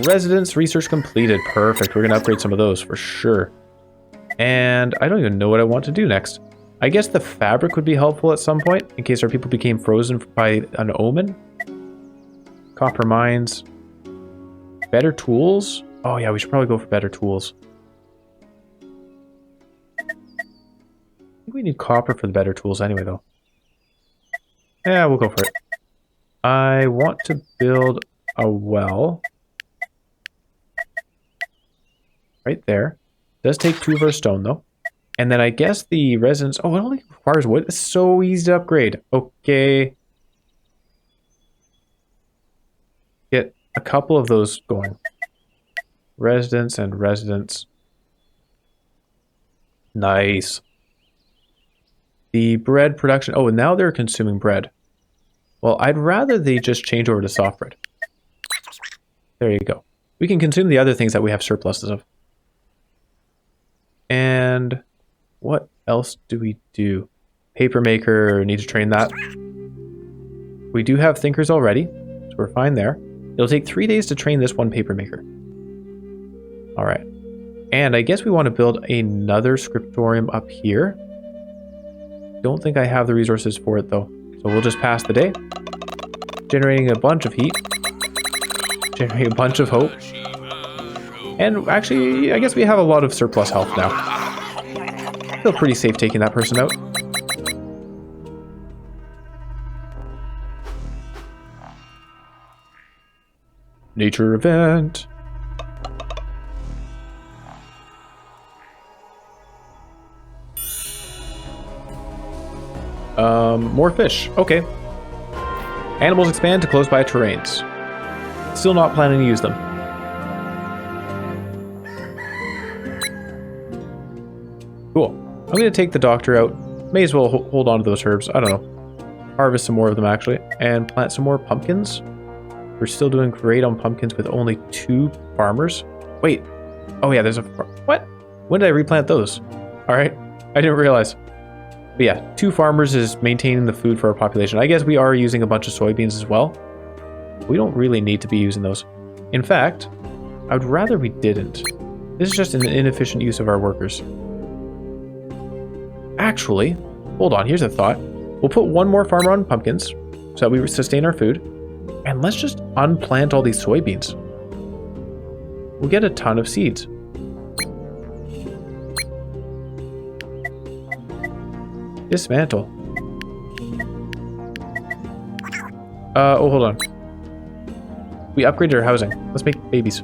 Residence research completed. Perfect. We're going to upgrade some of those for sure. And I don't even know what I want to do next. I guess the fabric would be helpful at some point in case our people became frozen by an omen. Copper mines. Better tools. Oh yeah, we should probably go for better tools. I think we need copper for the better tools anyway, though. Yeah, we'll go for it. I want to build a well. Right there. Does take 2 of our stone, though. And then I guess the residence... Oh, it only requires wood. It's so easy to upgrade. Okay. Get a couple of those going. Residence and residence. Nice. The bread production... Oh, now they're consuming bread. Well, I'd rather they just change over to soft bread. There you go. We can consume the other things that we have surpluses of. And... what else do we do? Paper maker, need to train that. We do have thinkers already, so we're fine there. It'll take 3 days to train this one paper maker. All right. And I guess we want to build another scriptorium up here. Don't think I have the resources for it though. So we'll just pass the day. generating a bunch of heat, generating a bunch of hope. And actually, I guess we have a lot of surplus health now. I feel pretty safe taking that person out. Nature event. More fish. Okay. Animals expand to close by terrains. Still not planning to use them. Cool. I'm going to take the doctor out. May as well hold on to those herbs. I don't know. Harvest some more of them, actually. And plant some more pumpkins. We're still doing great on pumpkins with only 2 farmers. Wait. Oh, yeah, there's a... What? When did I replant those? All right. I didn't realize. But yeah, 2 farmers is maintaining the food for our population. I guess we are using a bunch of soybeans as well. We don't really need to be using those. In fact, I would rather we didn't. This is just an inefficient use of our workers. Actually, hold on, here's a thought. We'll put 1 more farmer on pumpkins so that we sustain our food. And let's just unplant all these soybeans. We'll get a ton of seeds. Dismantle. Oh, hold on. We upgraded our housing. Let's make babies.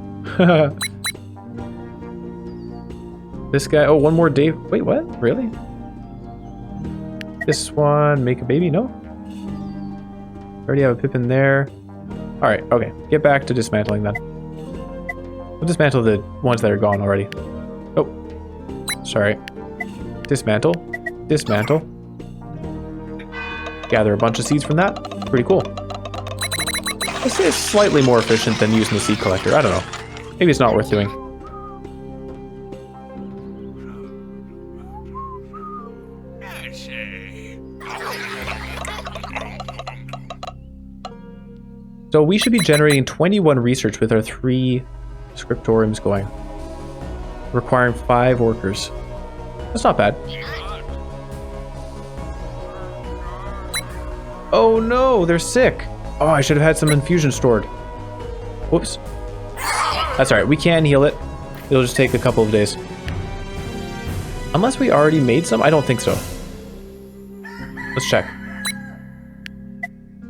This guy, oh, 1 more day. Wait, what? Really? This one, make a baby? No? Already have a Pippin there. Alright, okay. Get back to dismantling then. We'll dismantle the ones that are gone already. Oh. Sorry. Dismantle. Dismantle. Gather a bunch of seeds from that. Pretty cool. This is slightly more efficient than using the seed collector. I don't know. Maybe it's not worth doing. So we should be generating 21 research with our 3 scriptoriums going. Requiring 5 workers. That's not bad. Oh no, they're sick. Oh, I should have had some infusion stored. Whoops. That's alright, we can heal it. It'll just take a couple of days. Unless we already made some? I don't think so. Let's check.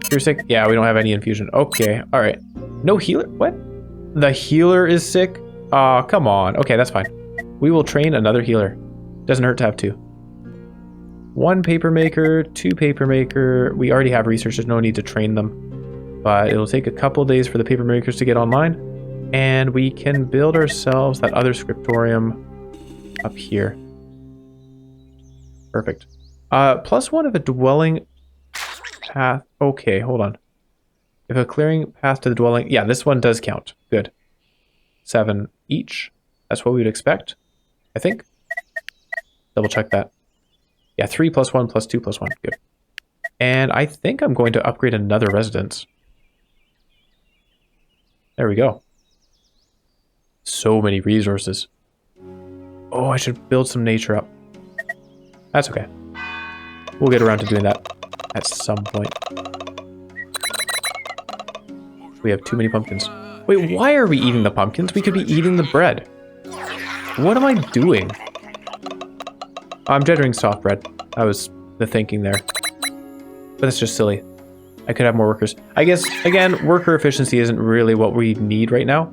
You're sick? Yeah, we don't have any infusion. Okay, alright. No healer? What? The healer is sick? Aw, come on. Okay, that's fine. We will train another healer. Doesn't hurt to have 2. 1 paper maker, 2 paper maker. We already have researchers, no need to train them. But it'll take a couple days for the paper makers to get online. And we can build ourselves that other scriptorium up here. Perfect. +1 of a dwelling path. Okay, hold on. If a clearing path to the dwelling... Yeah, this one does count. Good. 7 each. That's what we would expect, I think. Double check that. Yeah, 3 + 1 + 2 + 1. Good. And I think I'm going to upgrade another residence. There we go. So many resources. Oh, I should build some nature up. That's okay. We'll get around to doing that at some point. We have too many pumpkins. Wait, why are we eating the pumpkins? We could be eating the bread. What am I doing? I'm generating soft bread. That was the thinking there. But that's just silly. I could have more workers. I guess, again, worker efficiency isn't really what we need right now.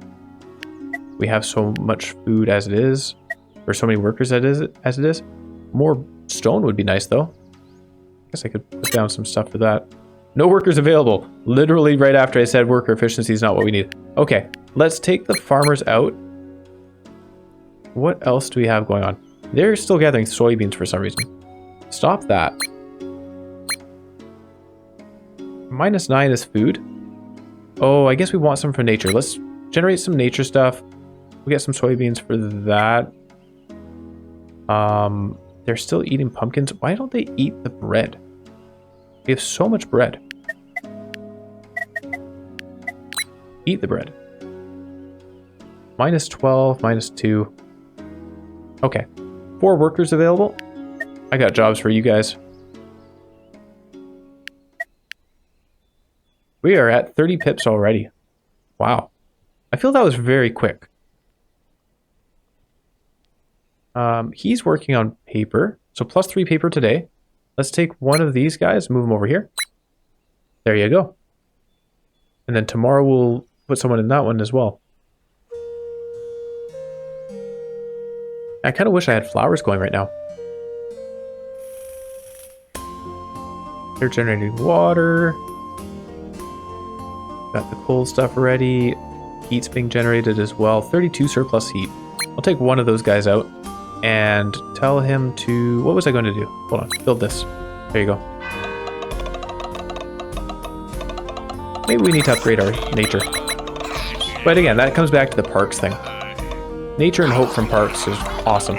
We have so much food as it is. Or so many workers as it is. More stone would be nice, though. I guess I could put down some stuff for that. No workers available. Literally right after I said worker efficiency is not what we need. Okay, let's take the farmers out. What else do we have going on? They're still gathering soybeans for some reason. Stop that. -9 is food. Oh, I guess we want some from nature. Let's generate some nature stuff. We'll get some soybeans for that. They're still eating pumpkins. Why don't they eat the bread? We have so much bread. Eat the bread. -12, -2. Okay. 4 workers available. I got jobs for you guys. We are at 30 pips already. Wow. I feel that was very quick. He's working on paper. So +3 paper today. Let's take one of these guys, move him over here. There you go. And then tomorrow we'll put someone in that one as well. I kind of wish I had flowers going right now. They're generating water. Got the coal stuff ready. Heat's being generated as well. 32 surplus heat. I'll take one of those guys out and tell him to... What was I going to do? Hold on. Build this. There you go. Maybe we need to upgrade our nature. But again, that comes back to the parks thing. Nature and hope from parks is awesome.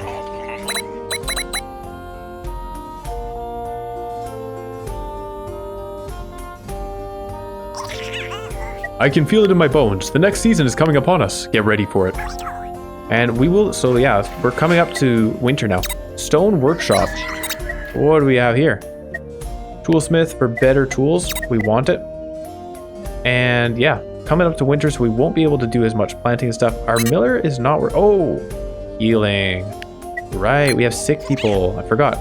I can feel it in my bones. The next season is coming upon us. Get ready for it. And we will... So yeah, we're coming up to winter now. Stone workshop. What do we have here? Toolsmith for better tools. We want it. And yeah, coming up to winter, so we won't be able to do as much planting and stuff. Our miller is not... Oh! Healing. Right, we have sick people. I forgot.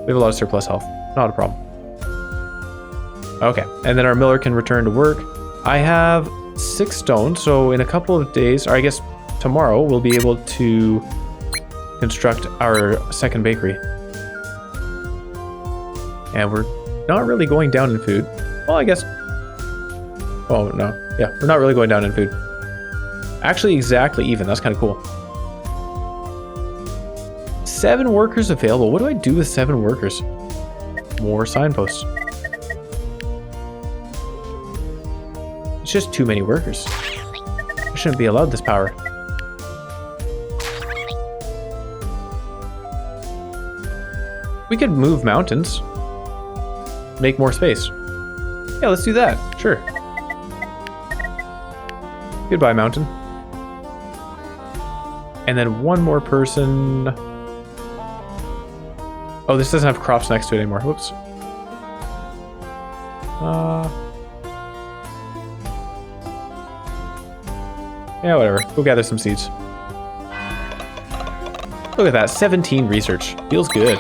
We have a lot of surplus health. Not a problem. Okay, and then our miller can return to work. I have 6 stone, so in a couple of days, or I guess tomorrow, we'll be able to construct our second bakery. And we're not really going down in food. Well, I guess... Oh, no. Yeah, we're not really going down in food. Actually, exactly even. That's kind of cool. 7 workers available. What do I do with 7 workers? More signposts. It's just too many workers. I shouldn't be allowed this power. We could move mountains. Make more space. Yeah, let's do that. Sure. Goodbye, mountain. And then one more person. Oh, this doesn't have crops next to it anymore. Whoops. Yeah, whatever. Go gather some seeds. Look at that. 17 research. Feels good.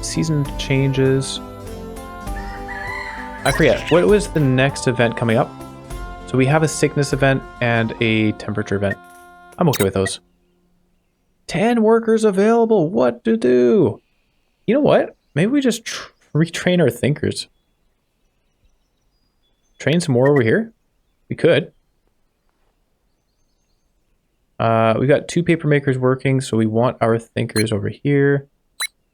Season changes. I forget. What was the next event coming up? So we have a sickness event and a temperature event. I'm okay with those. 10 workers available. What to do? You know what? Maybe we just retrain our thinkers. Train some more over here? We could. We got 2 paper makers working, so we want our thinkers over here.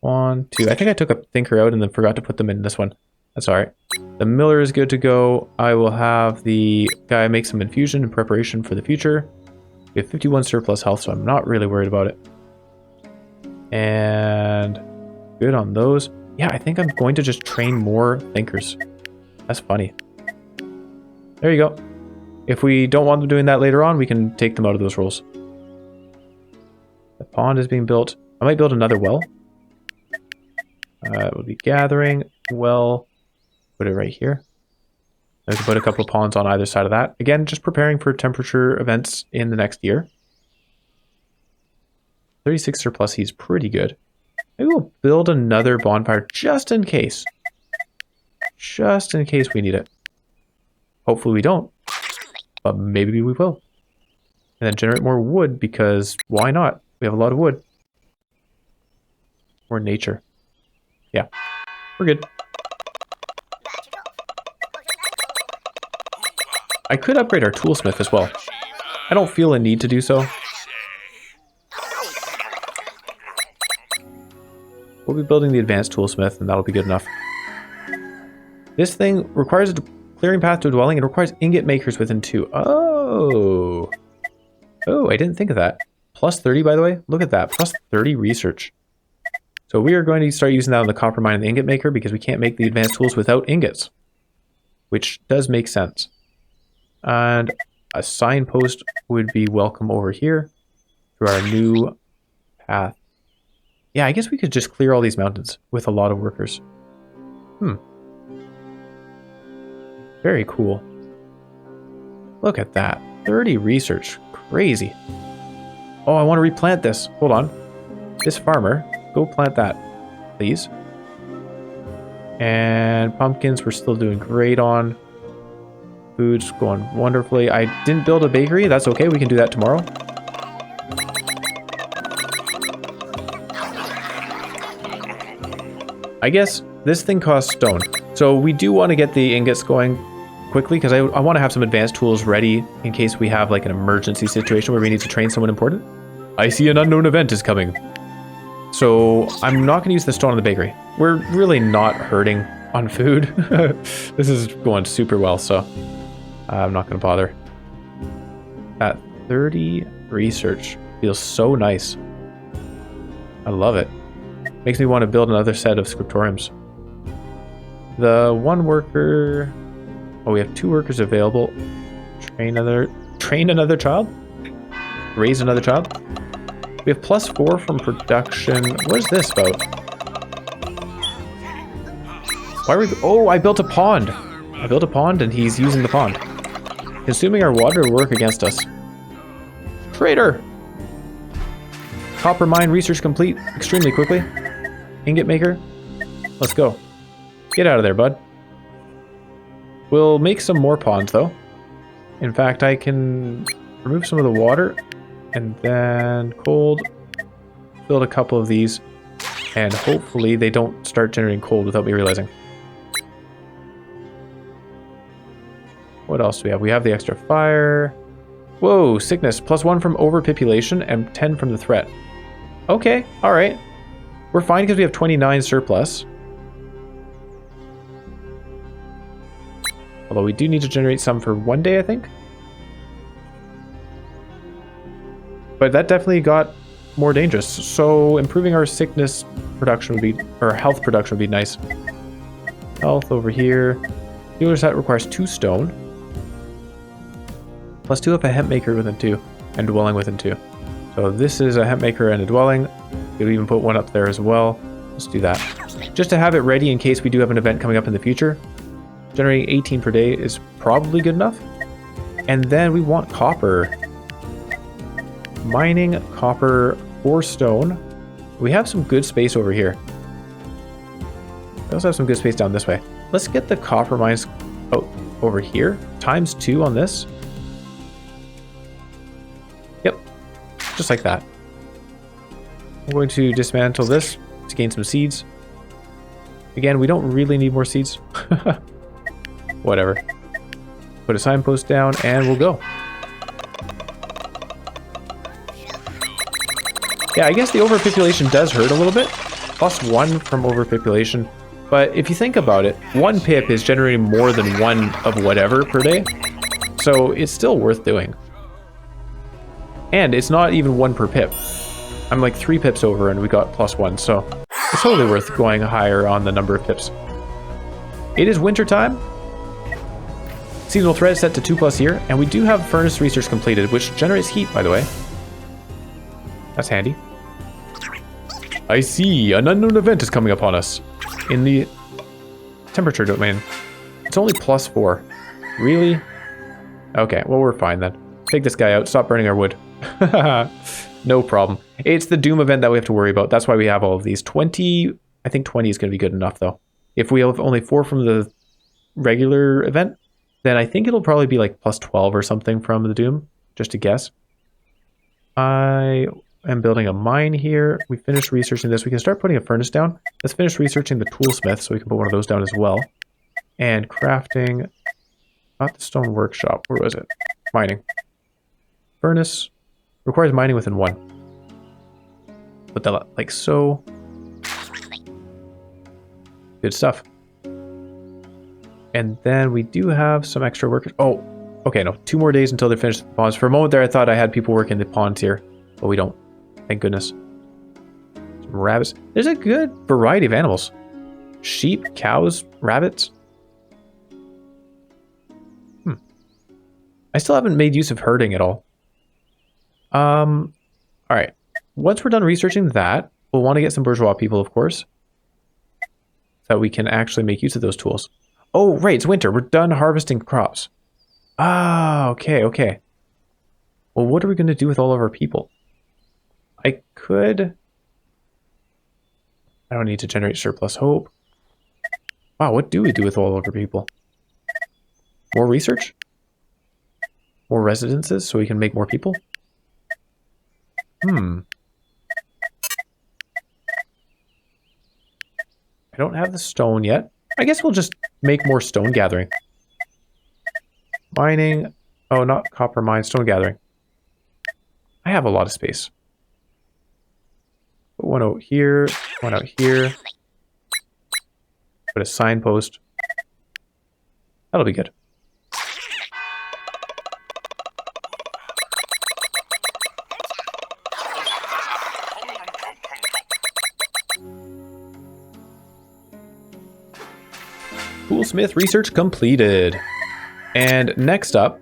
1, 2. I think I took a thinker out and then forgot to put them in this one. That's alright. The miller is good to go. I will have the guy make some infusion in preparation for the future. We have 51 surplus health, so I'm not really worried about it. And good on those. Yeah, I think I'm going to just train more thinkers. That's funny. There you go. If we don't want them doing that later on, we can take them out of those roles. The pond is being built. I might build another well. It will be gathering. Well, put it right here. I can put a couple of ponds on either side of that. Again, just preparing for temperature events in the next year. 36 surplus heat is pretty good. Maybe we'll build another bonfire just in case. Just in case we need it. Hopefully we don't. But maybe we will. And then generate more wood because why not? We have a lot of wood. More nature. Yeah, we're good. I could upgrade our toolsmith as well. I don't feel a need to do so. We'll be building the advanced toolsmith and that'll be good enough. This thing requires a clearing path to a dwelling. It requires ingot makers within 2. Oh. Oh, I didn't think of that. Plus 30, by the way. Look at that. Plus 30 research. So we are going to start using that on the copper mine and the ingot maker because we can't make the advanced tools without ingots. which does make sense. And a signpost would be welcome over here to our new path. Yeah, I guess we could just clear all these mountains with a lot of workers. Very cool. Look at that. 30 research. Crazy. Oh, I want to replant this. Hold on. This farmer, go plant that, please. And pumpkins we're still doing great on. Food's going wonderfully. I didn't build a bakery. That's okay. We can do that tomorrow. I guess this thing costs stone. So we do want to get the ingots going quickly because I want to have some advanced tools ready in case we have like an emergency situation where we need to train someone important. I see an unknown event is coming. So I'm not going to use the stone in the bakery. We're really not hurting on food. This is going super well, so I'm not going to bother. At 30 research feels so nice. I love it. Makes me want to build another set of scriptoriums. The one worker... Oh, we have 2 workers available. Train another child? Raise another child? We have +4 from production. What is this about? Why are we... Oh, I built a pond. I built a pond and he's using the pond. Consuming our water to work against us. Traitor! Copper mine research complete extremely quickly. Ingot maker. Let's go. Get out of there, bud. We'll make some more ponds, though. In fact, I can remove some of the water and then cold. Build a couple of these. And hopefully they don't start generating cold without me realizing. What else do we have? We have the extra fire. Whoa, sickness. +1 from overpopulation and 10 from the threat. Okay, alright. We're fine because we have 29 surplus. Although we do need to generate some for one day, I think. But that definitely got more dangerous. So improving our sickness production would be, or health production would be nice. Health over here. Dealer's hut requires 2 stone. +2 if a hemp maker within 2 and dwelling within 2. So this is a hemp maker and a dwelling. We'll even put one up there as well. Let's do that. Just to have it ready in case we do have an event coming up in the future. Generating 18 per day is probably good enough. And then we want copper. Mining copper for stone. We have some good space over here. We also have some good space down this way. Let's get the copper mines over here. ×2 on this. Yep. Just like that. I'm going to dismantle this to gain some seeds. Again, we don't really need more seeds. Whatever. Put a signpost down and we'll go. Yeah, I guess the overpopulation does hurt a little bit. +1 from overpopulation. But if you think about it, 1 pip is generating more than 1 of whatever per day. So it's still worth doing. And it's not even 1 per pip. I'm like 3 pips over and we got +1, so it's totally worth going higher on the number of pips. It is winter time. Seasonal threat is set to 2+ here, and we do have furnace research completed, which generates heat, by the way. That's handy. I see, an unknown event is coming upon us. In the temperature domain. It's only +4. Really? Okay, well we're fine then. Take this guy out, stop burning our wood. No problem. It's the Doom event that we have to worry about. That's why we have all of these. 20, I think 20 is going to be good enough though. If we have only 4 from the regular event, then I think it'll probably be like +12 or something from the Doom, just to guess. I am building a mine here. We finished researching this. We can start putting a furnace down. Let's finish researching the toolsmith so we can put one of those down as well. And crafting, not the stone workshop. Where was it? Mining. Furnace requires mining within 1. Put that like so. Good stuff. And then we do have some extra workers. Oh, okay, no. 2 more days until they're finished with the ponds. For a moment there, I thought I had people working the ponds here, but we don't. Thank goodness. Some rabbits. There's a good variety of animals. Sheep, cows, rabbits. I still haven't made use of herding at all. All right. Once we're done researching that, we'll want to get some bourgeois people, of course, so that we can actually make use of those tools. Oh, right, it's winter. We're done harvesting crops. Ah, okay, okay. Well, what are we going to do with all of our people? I don't need to generate surplus hope. Wow, what do we do with all of our people? More research? More residences so we can make more people? I don't have the stone yet. I guess we'll just make more stone gathering. Mining. Oh, not copper mine, stone gathering. I have a lot of space. Put one out here, one out here. Put a signpost. That'll be good. Toolsmith research completed. And next up,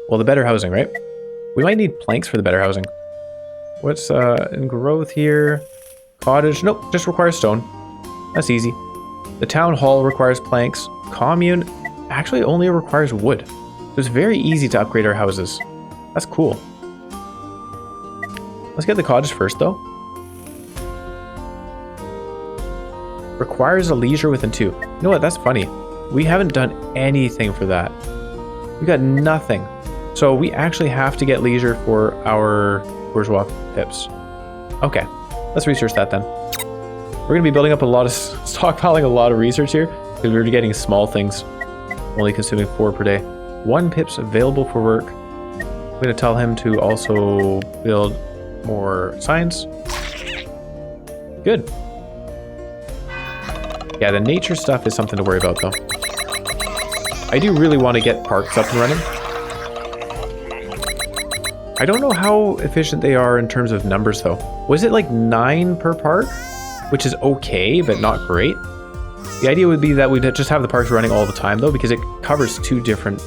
well, the better housing, right? We might need planks for the better housing. What's in growth here? Cottage, nope, just requires stone. That's easy. The town hall requires planks. Commune actually only requires wood. So it's very easy to upgrade our houses. That's cool. Let's get the cottage first, though. Requires a leisure within 2. You know what? That's funny. We haven't done anything for that. We got nothing. So we actually have to get leisure for our bourgeois pips. Okay, let's research that then. We're going to be building up a lot of stockpiling a lot of research here because we're getting small things, only consuming 4 per day. 1 pips available for work. I'm going to tell him to also build more signs. Good. Yeah, the nature stuff is something to worry about, though. I do really want to get parks up and running. I don't know how efficient they are in terms of numbers, though. Was it like 9 per park? Which is okay, but not great. The idea would be that we'd just have the parks running all the time, though, because it covers 2 different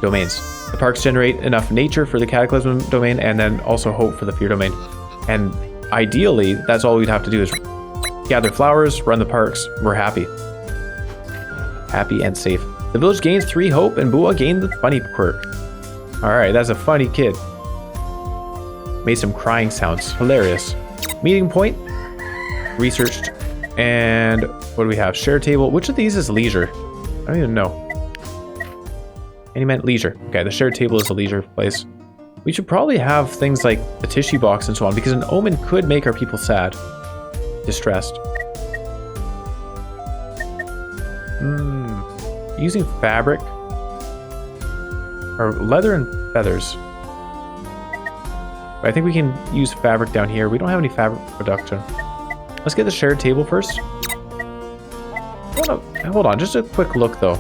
domains. The parks generate enough nature for the Cataclysm domain, and then also hope for the Fear domain. And ideally, that's all we'd have to do is gather flowers, run the parks, we're happy. Happy and safe. The village gains 3 hope, and Bua gained the funny quirk. Alright, that's a funny kid. Made some crying sounds. Hilarious. Meeting point. Researched. And what do we have? Share table. Which of these is leisure? I don't even know. And he meant leisure. Okay, the share table is a leisure place. We should probably have things like the tissue box and so on, because an omen could make our people sad. Distressed. Using fabric. Or leather and feathers. But I think we can use fabric down here. We don't have any fabric production. Let's get the shared table first. Hold on, just a quick look though.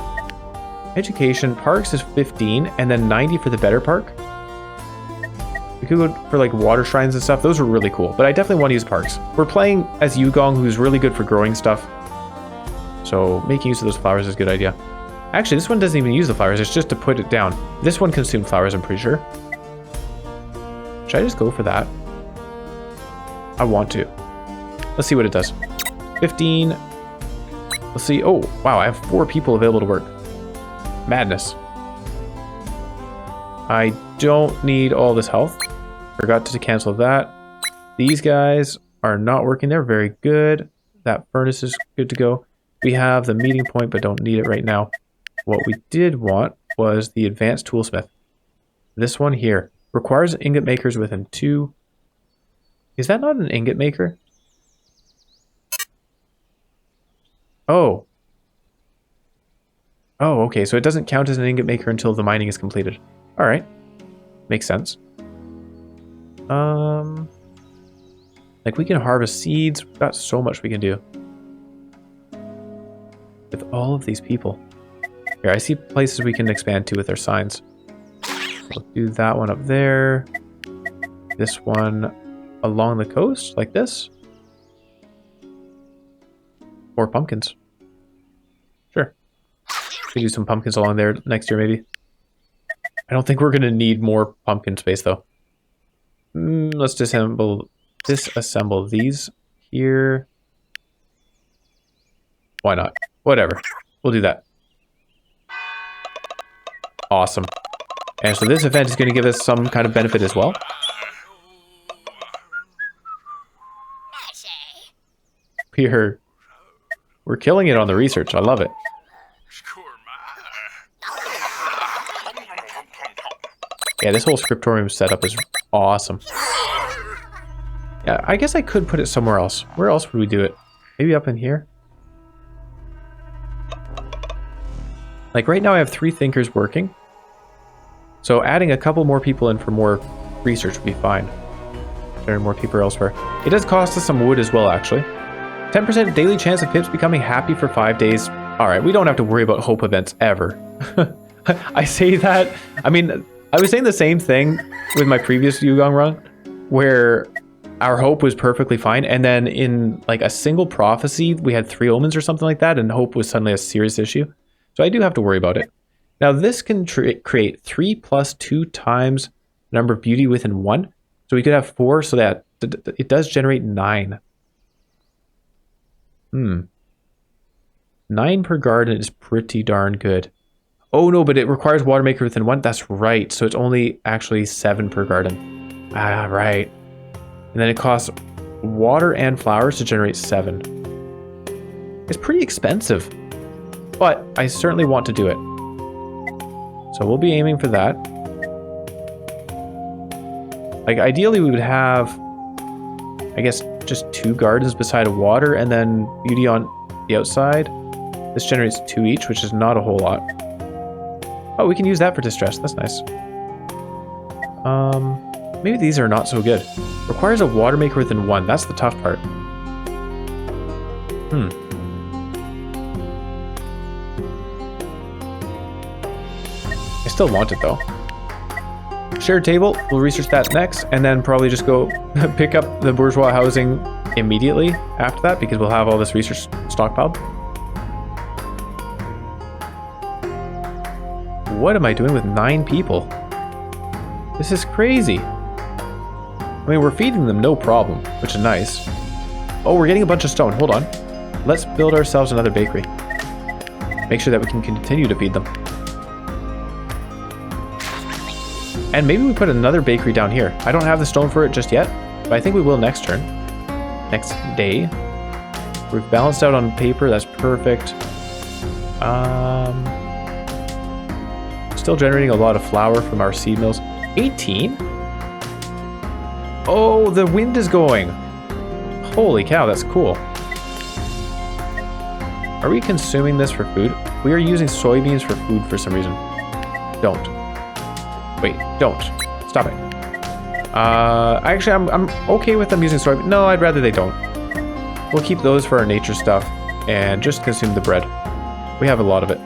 Education, parks is 15, and then 90 for the better park. We could go for like water shrines and stuff. Those are really cool, but I definitely want to use parks. We're playing as Yugong, who's really good for growing stuff. So making use of those flowers is a good idea. Actually, this one doesn't even use the flowers. It's just to put it down. This one consumed flowers, I'm pretty sure. Should I just go for that? I want to. Let's see what it does. 15. Let's see. Oh, wow. I have 4 people available to work. Madness. I don't need all this health. Forgot to cancel that. These guys are not working there. Very good. That furnace is good to go. We have the meeting point, but don't need it right now. What we did want was the advanced toolsmith. This one here. Requires ingot makers within 2. Is that not an ingot maker? Oh. Oh, okay. So it doesn't count as an ingot maker until the mining is completed. All right. Makes sense. Like we can harvest seeds. We've got so much we can do. With all of these people. Here, I see places we can expand to with our signs. We'll do that one up there. This one along the coast, like this. Or pumpkins. Sure. We do some pumpkins along there next year, maybe. I don't think we're going to need more pumpkin space, though. Let's disassemble these here. Why not? Whatever. We'll do that. Awesome. And so this event is going to give us some kind of benefit as well. We're killing it on the research. I love it. Yeah, this whole scriptorium setup is awesome. Yeah, I guess I could put it somewhere else. Where else would we do it? Maybe up in here? Like right now I have 3 thinkers working. So adding a couple more people in for more research would be fine. There are more people elsewhere. It does cost us some wood as well, actually. 10% daily chance of pips becoming happy for 5 days. Alright, we don't have to worry about hope events ever. I say that, I mean, I was saying the same thing with my previous Yugong run, where our hope was perfectly fine, and then in like a single prophecy, we had 3 omens or something like that, and hope was suddenly a serious issue. So I do have to worry about it. Now this can create 3 plus 2 times the number of beauty within 1. So we could have 4, so that it does generate 9. 9 per garden is pretty darn good. Oh no, but it requires water maker within 1. That's right. So it's only actually 7 per garden. Ah, right. And then it costs water and flowers to generate 7. It's pretty expensive, but I certainly want to do it. So we'll be aiming for that. Like ideally we would have, I guess, just 2 gardens beside a water and then beauty on the outside. This generates 2 each, which is not a whole lot. Oh, we can use that for distress. That's nice. Maybe these are not so good. Requires a water maker within 1. That's the tough part. I still want it though. Shared table, we'll research that next, and then probably just go pick up the bourgeois housing immediately after that, because we'll have all this research stockpiled. What am I doing with 9 people? This is crazy. I mean, we're feeding them no problem, which is nice. Oh, we're getting a bunch of stone. Hold on. Let's build ourselves another bakery. Make sure that we can continue to feed them. And maybe we put another bakery down here. I don't have the stone for it just yet, but I think we will next turn. Next day. We've balanced out on paper. That's perfect. Still generating a lot of flour from our seed mills. 18? Oh, the wind is going. Holy cow, that's cool. Are we consuming this for food? We are using soybeans for food for some reason. Don't. Wait, don't. Stop it. Actually, I'm okay with them using soybeans. No, I'd rather they don't. We'll keep those for our nature stuff and just consume the bread. We have a lot of it.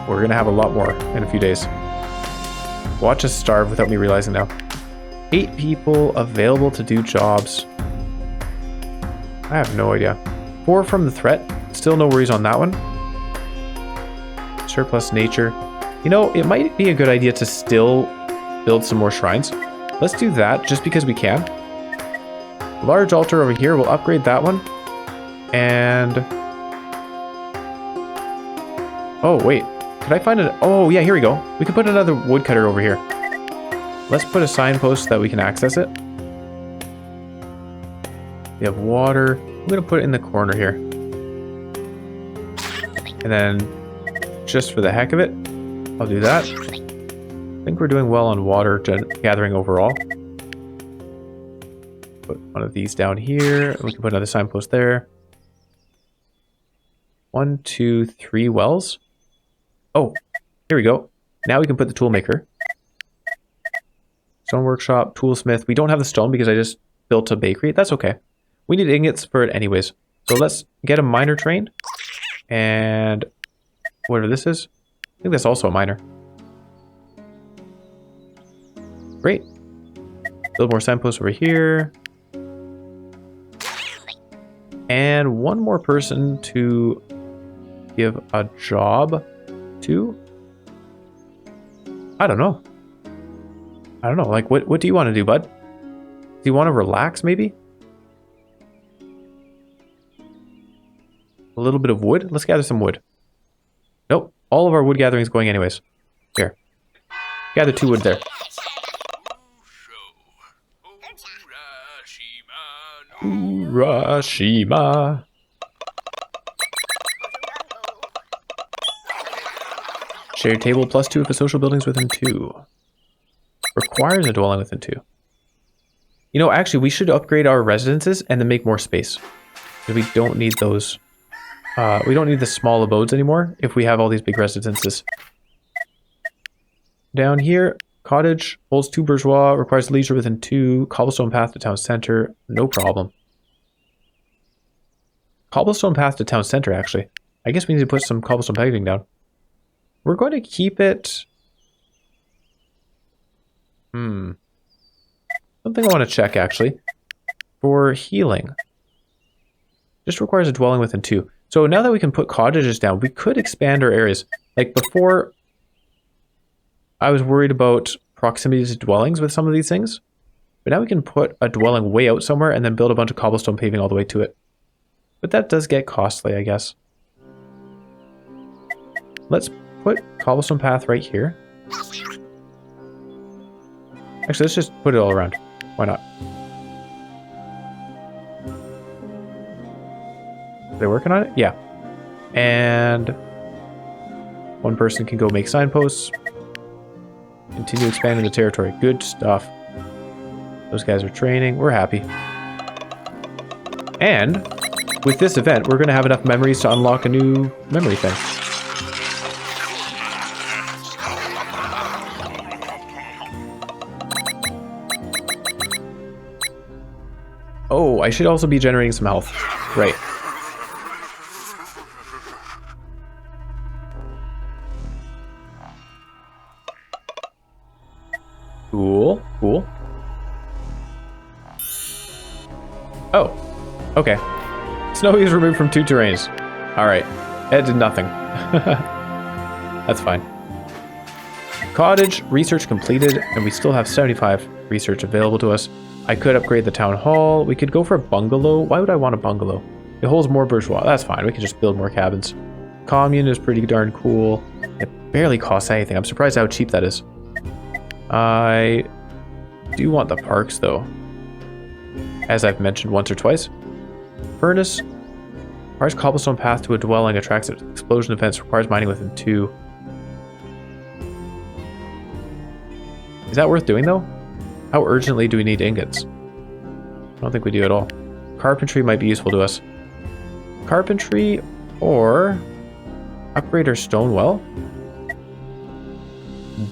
We're gonna have a lot more in a few days. Watch us starve without me realizing now. 8 people available to do jobs. I have no idea. 4 from the threat. Still no worries on that one. Surplus nature. You know, it might be a good idea to still build some more shrines. Let's do that just because we can. Large altar over here. We'll upgrade that one. And... oh, wait. Could I find it? Oh, yeah, here we go. We could put another woodcutter over here. Let's put a signpost so that we can access it. We have water. I'm going to put it in the corner here. And then, just for the heck of it, I'll do that. I think we're doing well on water gathering overall. Put one of these down here. We can put another signpost there. 1, 2, 3 wells. Oh, here we go. Now we can put the tool maker. Stone workshop, toolsmith. We don't have the stone because I just built a bakery. That's okay. We need ingots for it anyways. So let's get a miner trained. And whatever this is. I think that's also a miner. Great. Build more signposts over here. And one more person to give a job to. I don't know. I don't know. Like, what do you want to do, bud? Do you want to relax, maybe? A little bit of wood? Let's gather some wood. Nope. All of our wood gathering is going anyways. Here. Gather 2 wood there. Urashima. Shared table +2 if a social building's within 2. Requires a dwelling within 2. You know, actually, we should upgrade our residences and then make more space. Because we don't need those. We don't need the small abodes anymore if we have all these big residences. Down here, cottage holds 2 bourgeois, requires leisure within 2, cobblestone path to town center, no problem. Cobblestone path to town center, actually. I guess we need to put some cobblestone paving down. We're going to keep it... Something I want to check, actually. For healing. Just requires a dwelling within 2. So now that we can put cottages down, we could expand our areas. Like before, I was worried about proximity to dwellings with some of these things. But now we can put a dwelling way out somewhere and then build a bunch of cobblestone paving all the way to it. But that does get costly, I guess. Let's put cobblestone path right here. Actually, let's just put it all around. Why not? Are they working on it? Yeah. And one person can go make signposts. Continue expanding the territory. Good stuff. Those guys are training. We're happy. And with this event, we're going to have enough memories to unlock a new memory thing. Oh, I should also be generating some health. Right. Cool, cool. Oh, okay. Snowy is removed from 2 terrains. Alright, that did nothing. That's fine. Cottage, research completed, and we still have 75 research available to us. I could upgrade the town hall. We could go for a bungalow. Why would I want a bungalow? It holds more bourgeois. That's fine. We can just build more cabins. Commune is pretty darn cool. It barely costs anything. I'm surprised how cheap that is. I do want the parks, though. As I've mentioned once or twice. Furnace requires cobblestone path to a dwelling, attracts explosion events, requires mining within 2. Is that worth doing, though? How urgently do we need ingots? I don't think we do at all. Carpentry might be useful to us. Carpentry or upgrade our stone well?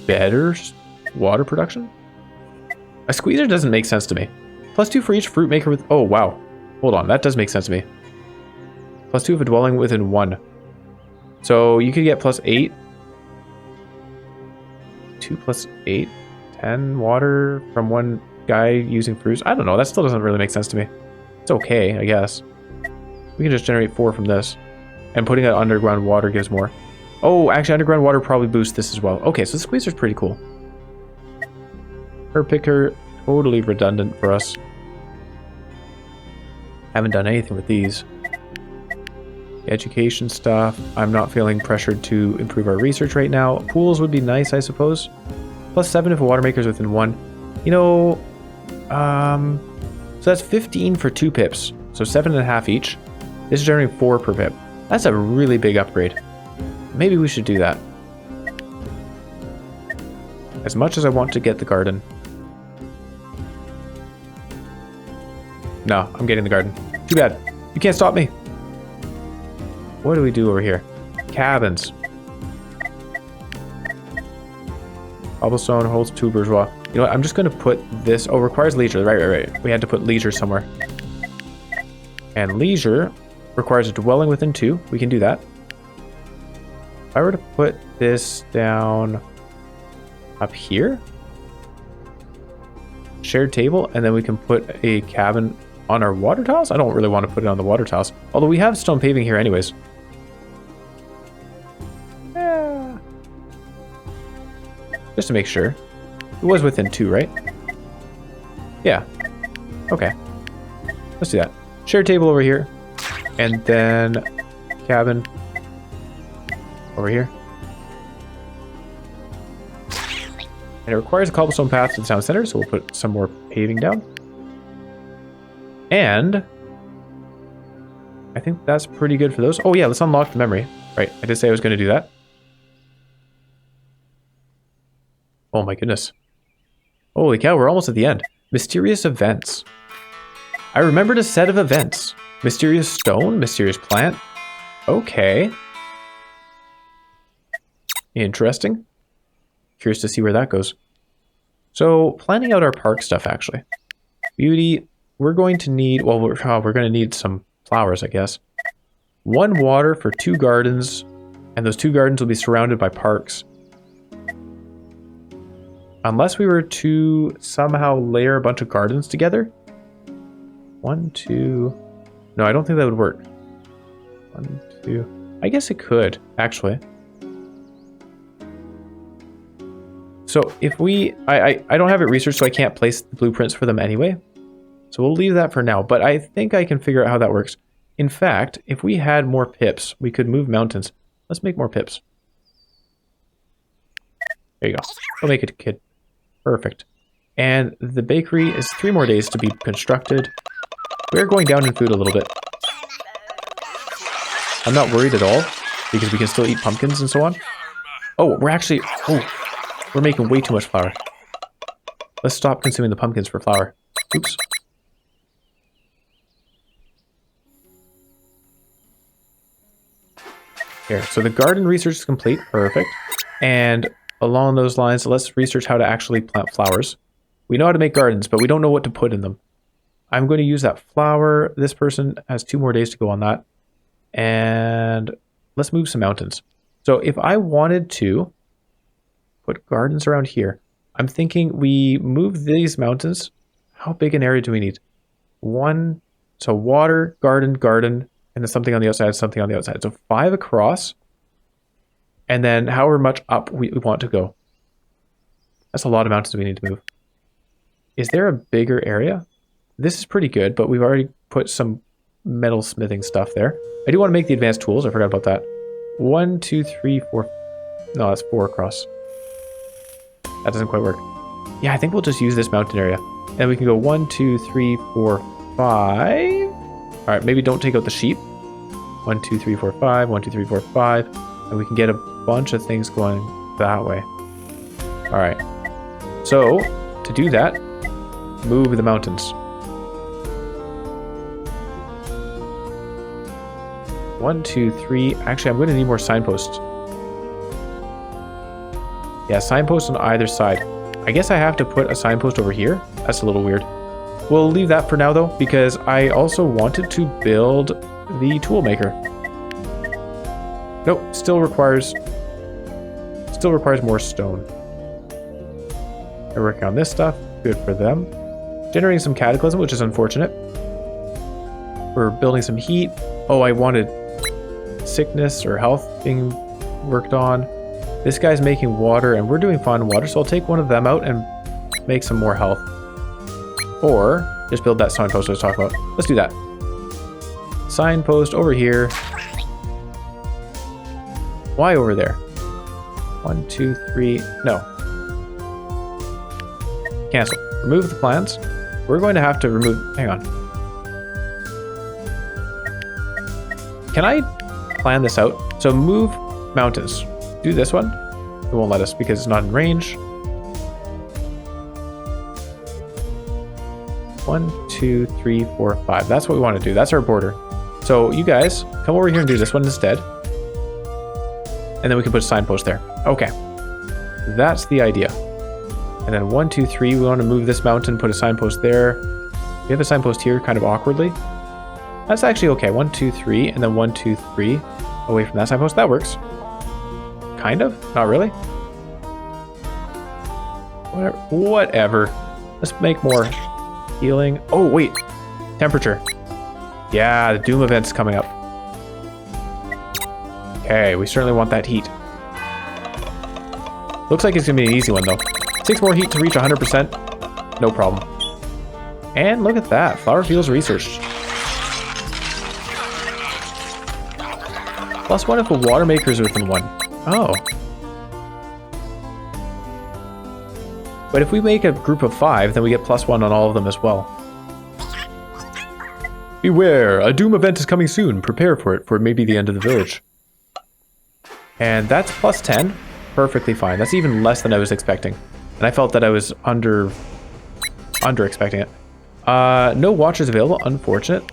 Better water production? A squeezer doesn't make sense to me. +2 for each fruit maker with... Oh, wow. Hold on, that does make sense to me. +2 of a dwelling within 1. So you could get +8. 2 + 8. 10 water from one guy using fruits. I don't know. That still doesn't really make sense to me. It's okay, I guess. We can just generate 4 from this. And putting it underground water gives more. Oh, actually, underground water probably boosts this as well. Okay, so the squeezer's pretty cool. Herb picker, totally redundant for us. Haven't done anything with these. Education stuff. I'm not feeling pressured to improve our research right now. Pools would be nice, I suppose. +7 if a water maker is within 1. You know, so that's 15 for 2 pips. So 7.5 each. This is generating 4 per pip. That's a really big upgrade. Maybe we should do that. As much as I want to get the garden. No, I'm getting the garden. Too bad. You can't stop me. What do we do over here? Cabins. Cobblestone holds 2 bourgeois. You know what? I'm just going to put this... Oh, requires leisure. Right. We had to put leisure somewhere. And leisure requires a dwelling within 2. We can do that. If I were to put this down up here. Shared table. And then we can put a cabin on our water tiles. I don't really want to put it on the water tiles. Although we have stone paving here anyways. just to make sure. It was within 2, right? Yeah. Okay. Let's do that. Share table over here. And then cabin over here. And it requires a cobblestone path to the town center, so we'll put some more paving down. And I think that's pretty good for those. Oh yeah, let's unlock the memory. Right, I did say I was going to do that. Oh my goodness. Holy cow, we're almost at the end. Mysterious events. I remembered a set of events. Mysterious stone, mysterious plant. Okay. Interesting. Curious to see where that goes. So, planning out our park stuff, actually. Beauty, we're going to need, well, we're going to need some flowers, I guess. 1 water for 2 gardens, and those 2 gardens will be surrounded by parks. Unless we were to somehow layer a bunch of gardens together. 1, 2... No, I don't think that would work. 1, 2... I guess it could, actually. So if we... I don't have it researched, so I can't place the blueprints for them anyway. So we'll leave that for now, but I think I can figure out how that works. In fact, if we had more pips, we could move mountains. Let's make more pips. There you go. We'll make it a kid. Perfect. And the bakery is 3 more days to be constructed. We're going down in food a little bit. I'm not worried at all, because we can still eat pumpkins and so on. Oh, we're actually... Oh, we're making way too much flour. Let's stop consuming the pumpkins for flour. Oops. Here, so the garden research is complete. Perfect. And along those lines, let's research how to actually plant flowers. We know how to make gardens, but we don't know what to put in them. I'm going to use that flower. This person has 2 more days to go on that. And let's move some mountains. So if I wanted to put gardens around here, I'm thinking we move these mountains. How big an area do we need? 1, so water, garden, garden, and then something on the outside, something on the outside. So 5 across. And then however much up we want to go. That's a lot of mountains we need to move. Is there a bigger area? This is pretty good, but we've already put some metal smithing stuff there. I do want to make the advanced tools. I forgot about that. 1, 2, 3, 4. No, that's 4 across. That doesn't quite work. Yeah, I think we'll just use this mountain area. And we can go 1, 2, 3, 4, 5. All right, maybe don't take out the sheep. 1, 2, 3, 4, 5. 1, 2, 3, 4, 5. And we can get a bunch of things going that way. All right. So, to do that, move the mountains. 1, 2, 3. Actually, I'm going to need more signposts. Yeah, signposts on either side. I guess I have to put a signpost over here. That's a little weird. We'll leave that for now, though, because I also wanted to build the tool maker. Nope, still requires more stone. They're working on this stuff. Good for them. Generating some cataclysm, which is unfortunate. We're building some heat. Oh, I wanted sickness or health being worked on. This guy's making water, and we're doing fine water, so I'll take one of them out and make some more health. Or just build that signpost I was talking about. Let's do that. Signpost over here. Why over there? 1, 2, 3. No. Cancel. Remove the plants. We're going to have to remove... Hang on. Can I plan this out? So move mountains. Do this one. It won't let us because it's not in range. 1, 2, 3, 4, 5. That's what we want to do. That's our border. So you guys, come over here and do this one instead. And then we can put a signpost there. Okay. That's the idea. And then 1, 2, 3, we want to move this mountain, put a signpost there. We have a signpost here kind of awkwardly. That's actually okay. 1, 2, 3, and then 1, 2, 3 away from that signpost. That works. Kind of. Not really. Whatever. Let's make more healing. Oh, wait. Temperature. Yeah, the Doom event's coming up. Okay, we certainly want that heat. Looks like it's gonna be an easy one though. 6 more heat to reach 100%. No problem. And look at that. Flower fields researched. +1 if the water maker is within 1. Oh. But if we make a group of 5, then we get +1 on all of them as well. Beware, a doom event is coming soon. Prepare for it it may be the end of the village. And that's +10. Perfectly fine. That's even less than I was expecting. And I felt that I was under expecting it. No watchers available, unfortunate.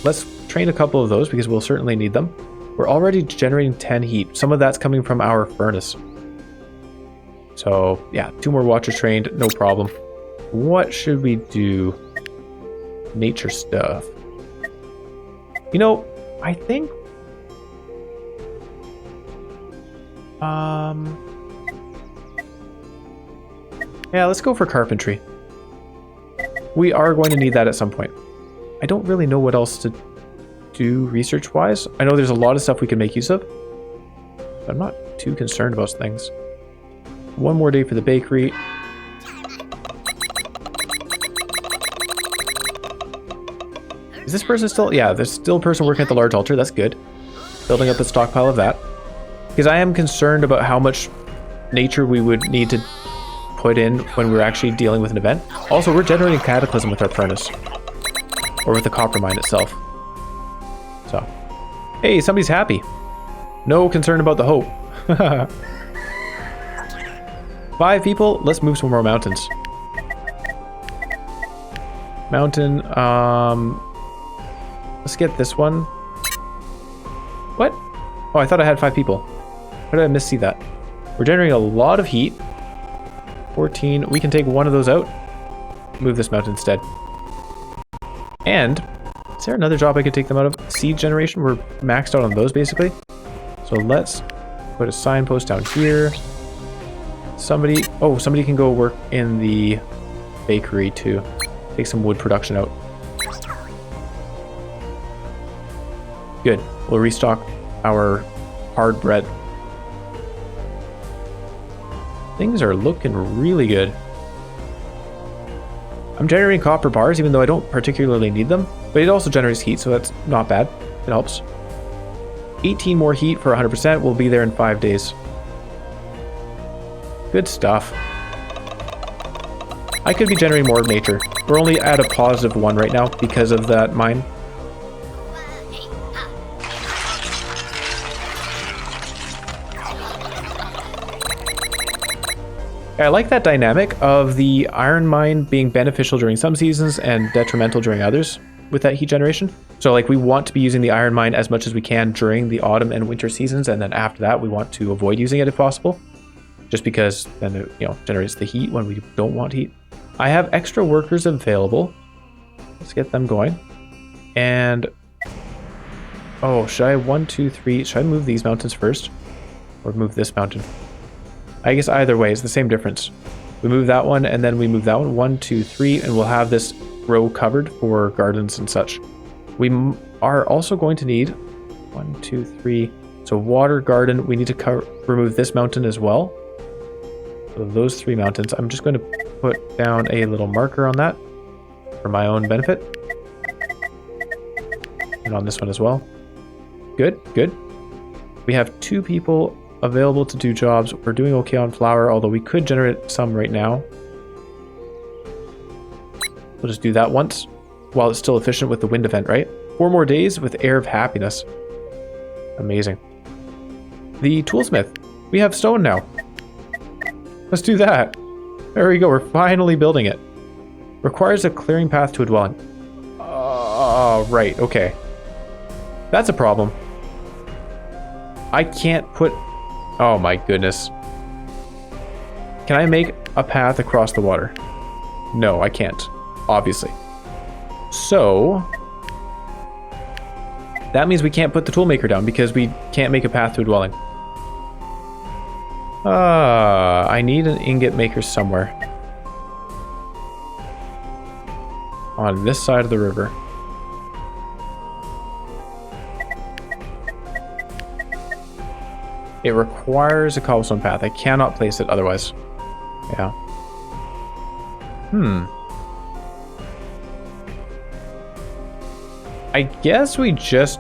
Let's train a couple of those because we'll certainly need them. We're already generating 10 heat. Some of that's coming from our furnace. So yeah, 2 more watchers trained, no problem. What should we do? Nature stuff. You know, I think yeah, let's go for carpentry. We are going to need that at some point. I don't really know what else to do research-wise. I know there's a lot of stuff we can make use of, but I'm not too concerned about things. 1 more day for the bakery. Is this person still? Yeah, there's still a person working at the large altar. That's good. Building up a stockpile of that. Because I am concerned about how much nature we would need to put in when we're actually dealing with an event. Also, we're generating cataclysm with our furnace. Or with the copper mine itself. So. Hey, somebody's happy. No concern about the hope. 5 people. Let's move some more mountains. Mountain, let's get this one. What? Oh, I thought I had 5 people. How did I miss see that? We're generating a lot of heat. 14. We can take one of those out. Move this mountain instead. And is there another job I could take them out of? Seed generation. We're maxed out on those basically. So let's put a signpost down here. Somebody can go work in the bakery too. Take some wood production out. Good. We'll restock our hard bread. Things are looking really good. I'm generating copper bars even though I don't particularly need them, but it also generates heat, so that's not bad. It helps. 18 more heat for 100%. We'll be there in 5 days. Good stuff. I could be generating more of nature. We're only at a +1 right now because of that mine. I like that dynamic of the iron mine being beneficial during some seasons and detrimental during others with that heat generation. So like we want to be using the iron mine as much as we can during the autumn and winter seasons, and then after that we want to avoid using it if possible, just because then it, you know, generates the heat when we don't want heat. I have extra workers available. Let's get them going. And oh, should I 1, 2, 3? Should I move these mountains first or move this mountain? I guess either way is the same difference. We move that one and then we move that one. 1, 2, 3, and we'll have this row covered for gardens and such. We are also going to need 1, 2, 3. So water garden. We need to remove this mountain as well. So those 3 mountains. I'm just going to put down a little marker on that for my own benefit. And on this one as well. Good, good. We have 2 people available to do jobs. We're doing okay on flour, although we could generate some right now. We'll just do that once while it's still efficient with the wind event, right? 4 more days with air of happiness. Amazing. The toolsmith. We have stone now. Let's do that. There we go. We're finally building it. Requires a clearing path to a dwelling. Right. Okay. That's a problem. I can't put... Oh my goodness. Can I make a path across the water? No, I can't. Obviously. So... that means we can't put the toolmaker down because we can't make a path to a dwelling. I need an ingot maker somewhere. On this side of the river. It requires a cobblestone path. I cannot place it otherwise. Yeah. I guess we just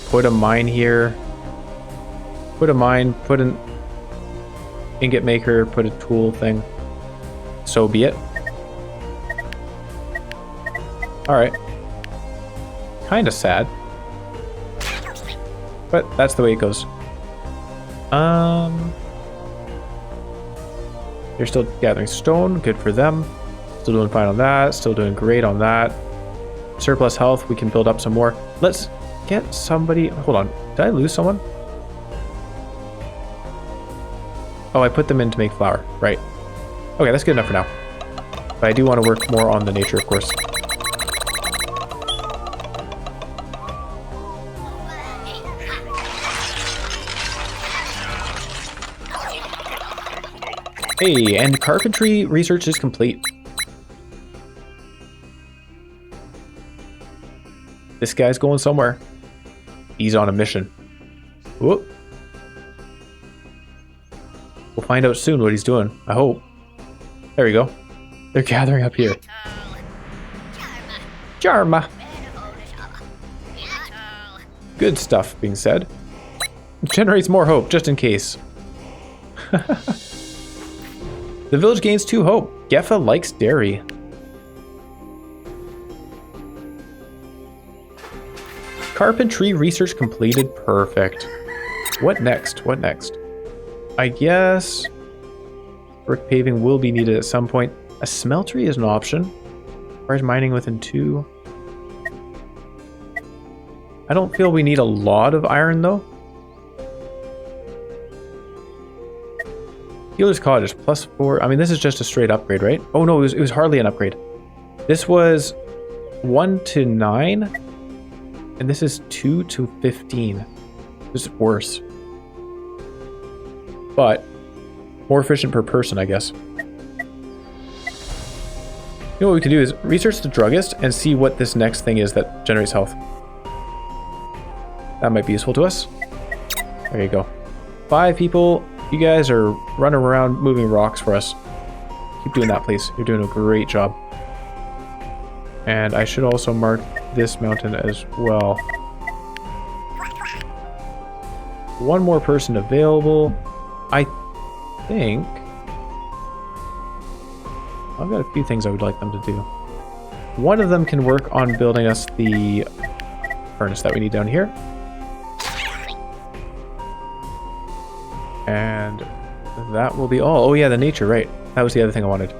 put a mine here. Put a mine, put an ingot maker, put a tool thing. So be it. Alright. Kinda sad. But that's the way it goes. They're still gathering stone. Good for them. Still doing fine on that. Still doing great on that. Surplus health. We can build up some more. Let's get somebody... Hold on. Did I lose someone? Oh, I put them in to make flour. Right. Okay, that's good enough for now. But I do want to work more on the nature, of course. Hey, and carpentry research is complete. This guy's going somewhere. He's on a mission. Whoop. We'll find out soon what he's doing, I hope. There we go. They're gathering up here. Jarma. Good stuff being said. Generates more hope, just in case. The village gains 2 hope. Geffa likes dairy. Carpentry research completed. Perfect. What next? What next? I guess brick paving will be needed at some point. A smeltery is an option. Requires mining within 2. I don't feel we need a lot of iron though. Healer's Cottage, +4. I mean, this is just a straight upgrade, right? Oh no, it was hardly an upgrade. This was 1 to 9, and this is 2 to 15. This is worse. But more efficient per person, I guess. You know what we can do is research the druggist and see what this next thing is that generates health. That might be useful to us. There you go. 5 people. You guys are running around moving rocks for us. Keep doing that, please. You're doing a great job. And I should also mark this mountain as well. 1 more person available. I think... I've got a few things I would like them to do. One of them can work on building us the furnace that we need down here. And that will be all. Oh yeah, the nature, right. That was the other thing I wanted.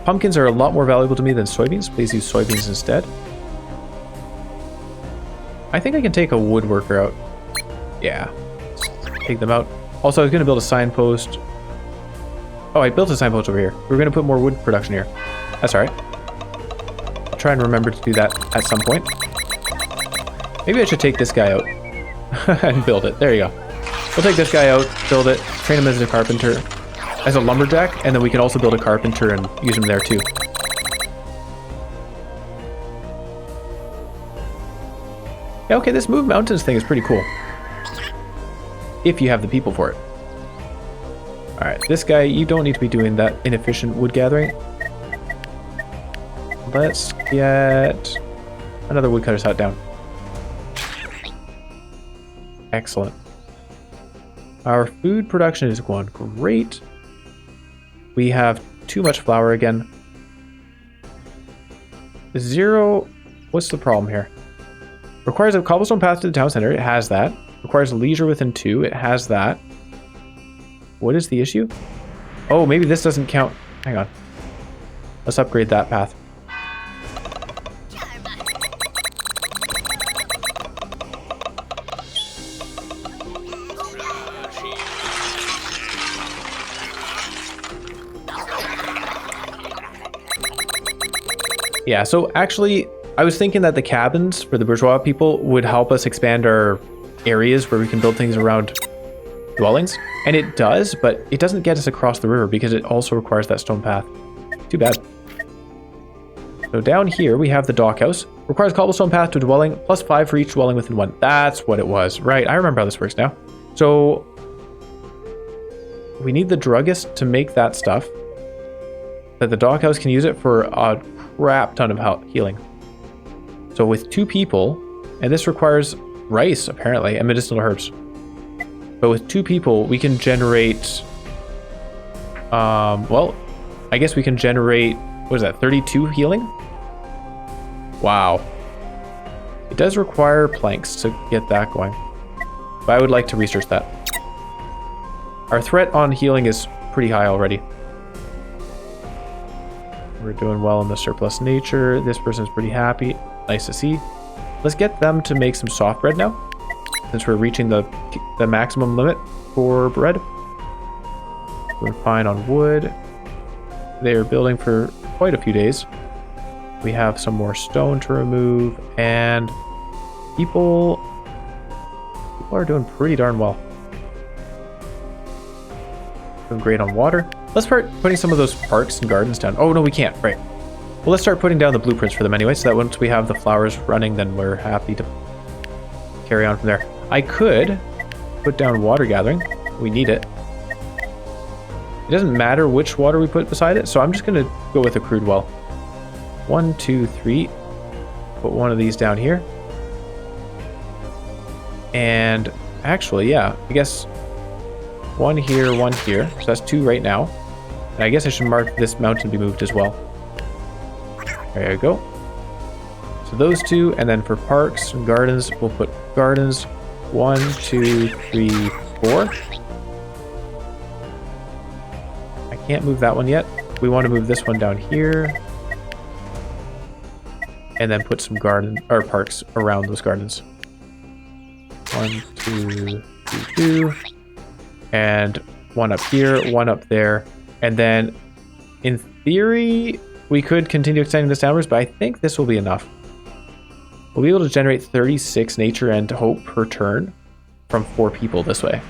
Pumpkins are a lot more valuable to me than soybeans. Please use soybeans instead. I think I can take a woodworker out. Yeah. Take them out. Also, I was going to build a signpost. Oh, I built a signpost over here. We were going to put more wood production here. That's alright. I'll try and remember to do that at some point. Maybe I should take this guy out and build it. There you go. We'll take this guy out, build it, train him as a carpenter, as a lumberjack, and then we can also build a carpenter and use him there too. Yeah, okay, this move mountains thing is pretty cool. If you have the people for it. Alright, this guy, you don't need to be doing that inefficient wood gathering. Let's get another woodcutter's hut down. Excellent. Our food production is going great. We have too much flour again. 0. What's the problem here? Requires a cobblestone path to the town center. It has that. Requires leisure within 2. It has that. What is the issue? Oh, maybe this doesn't count. Hang on. Let's upgrade that path. Yeah, so actually, I was thinking that the cabins for the bourgeois people would help us expand our areas where we can build things around dwellings. And it does, but it doesn't get us across the river because it also requires that stone path. Too bad. So down here, we have the dock house. Requires cobblestone path to a dwelling, +5 for each dwelling within 1. That's what it was. Right, I remember how this works now. So we need the druggist to make that stuff, that the doghouse can use it for a crap ton of healing. So with 2 people, and this requires rice apparently and medicinal herbs, but with 2 people we can generate well, I guess we can generate, what is that, 32 healing? Wow. It does require planks to get that going, but I would like to research that. Our threat on healing is pretty high already. We're doing well in the surplus nature. This person's pretty happy. Nice to see. Let's get them to make some soft bread now, since we're reaching the maximum limit for bread. We're fine on wood. They are building for quite a few days. We have some more stone to remove, and people are doing pretty darn well. Doing great on water. Let's start putting some of those parks and gardens down. Oh, no, we can't. Right. Well, let's start putting down the blueprints for them anyway, so that once we have the flowers running, then we're happy to carry on from there. I could put down water gathering. We need it. It doesn't matter which water we put beside it, so I'm just going to go with a crude well. 1, 2, 3. Put one of these down here. And actually, yeah, I guess 1 here, 1 here. So that's 2 right now. And I guess I should mark this mountain be moved as well. There you go. So those 2, and then for parks and gardens, we'll put gardens 1, 2, 3, 4. I can't move that one yet. We want to move this one down here. And then put some garden or parks around those gardens. 1, 2, 3, 2. And 1 up here, 1 up there. And then, in theory, we could continue extending this downwards, but I think this will be enough. We'll be able to generate 36 nature and hope per turn from 4 people this way.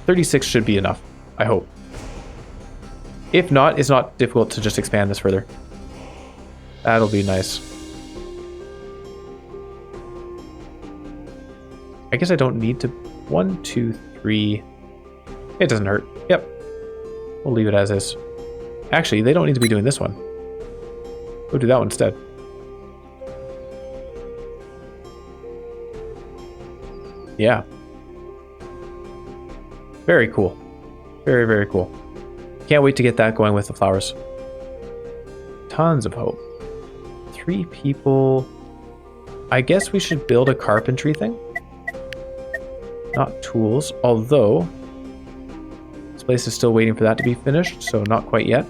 36 should be enough, I hope. If not, it's not difficult to just expand this further. That'll be nice. I guess I don't need to... 1, 2, 3... It doesn't hurt. Yep. We'll leave it as is. Actually, they don't need to be doing this one. We'll do that one instead. Yeah. Very cool. Very, very cool. Can't wait to get that going with the flowers. Tons of hope. 3 people. I guess we should build a carpentry thing. Not tools, although this place is still waiting for that to be finished, so not quite yet.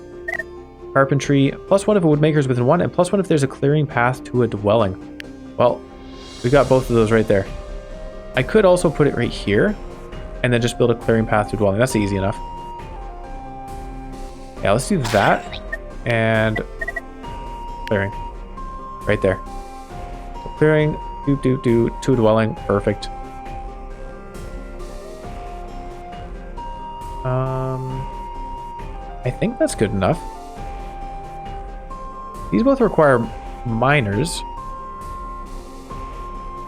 Carpentry, +1 if a woodmaker's within 1, and +1 if there's a clearing path to a dwelling. Well, we got both of those right there. I could also put it right here, and then just build a clearing path to a dwelling. That's easy enough. Yeah, let's do that, and clearing. Right there. So clearing, to a dwelling, perfect. I think that's good enough. These both require miners.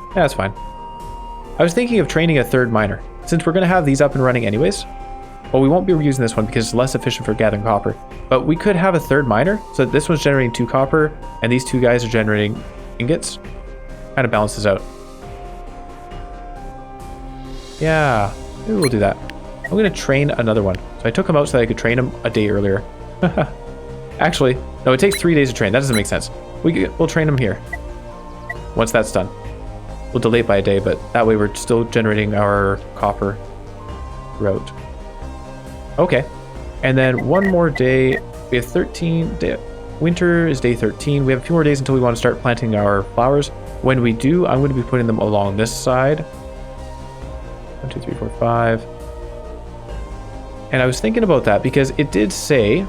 Yeah, that's fine. I was thinking of training a 3rd miner. Since we're going to have these up and running anyways, well, we won't be using this one because it's less efficient for gathering copper. But we could have a 3rd miner, so that this one's generating 2 copper, and these 2 guys are generating ingots. Kind of balances out. Yeah, maybe we'll do that. I'm going to train another one. So I took him out so that I could train him a day earlier. Actually, no, it takes 3 days to train. That doesn't make sense. We'll train him here. Once that's done. We'll delay it by a day, but that way we're still generating our copper throughout. Okay. And then 1 more day. We have 13 days. Winter is day 13. We have a few more days until we want to start planting our flowers. When we do, I'm going to be putting them along this side. 1, 2, 3, 4, 5. And I was thinking about that because it did say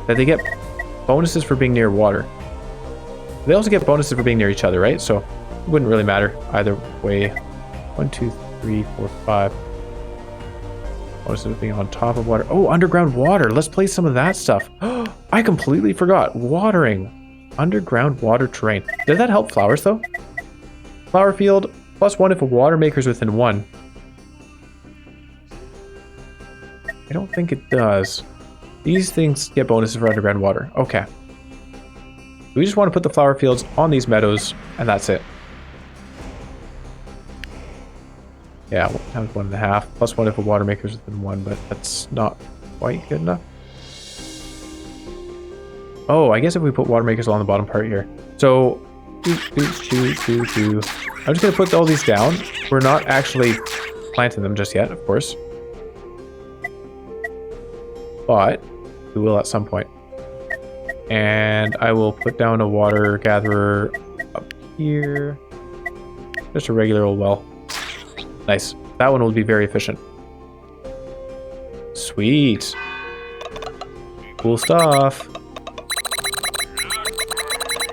that they get bonuses for being near water. They also get bonuses for being near each other, right? So it wouldn't really matter either way. 1, 2, 3, 4, 5. Bonuses of being on top of water. Oh, underground water. Let's play some of that stuff. I completely forgot. Watering. Underground water terrain. Does that help flowers though? Flower field. +1 if a water maker is within 1. I don't think it does. These things get bonuses for underground water. Okay. We just want to put the flower fields on these meadows, and that's it. Yeah, times 1.5. +1 if a water maker is within 1, but that's not quite good enough. Oh, I guess if we put water makers along the bottom part here. So, I'm just going to put all these down. We're not actually planting them just yet, of course. But we will at some point. And I will put down a water gatherer up here. Just a regular old well. Nice. That one will be very efficient. Sweet. Cool stuff.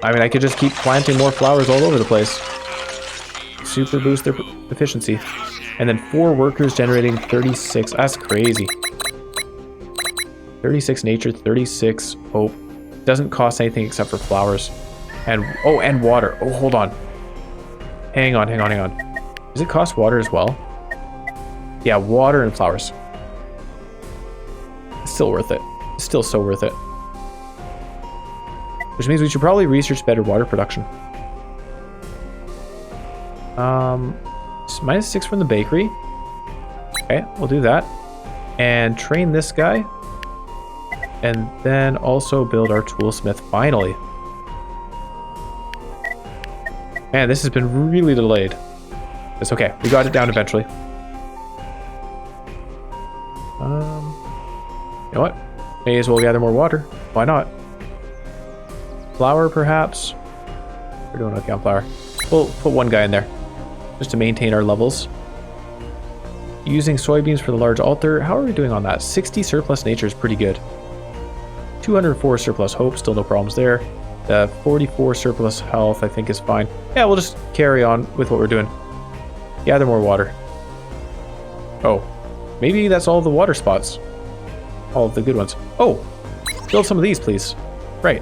I mean, I could just keep planting more flowers all over the place. Super boost their efficiency. And then 4 workers generating 36. That's crazy. 36 nature, 36 hope. Doesn't cost anything except for flowers. And, oh, and water. Oh, hold on. Hang on. Does it cost water as well? Yeah, water and flowers. It's still worth it. It's still so worth it. Which means we should probably research better water production. -6 from the bakery. Okay, we'll do that. And train this guy. And then also build our toolsmith finally. Man, this has been really delayed. It's okay. We got it down eventually. You know what? May as well gather more water. Why not? Flour, perhaps? We're doing okay on flour. We'll put 1 guy in there, just to maintain our levels. Using soybeans for the large altar. How are we doing on that? 60 surplus nature is pretty good. 204 surplus hope, still no problems there. The 44 surplus health, I think, is fine. Yeah, we'll just carry on with what we're doing. Gather more water. Oh, maybe that's all the water spots. All of the good ones. Oh, build some of these, please. Right.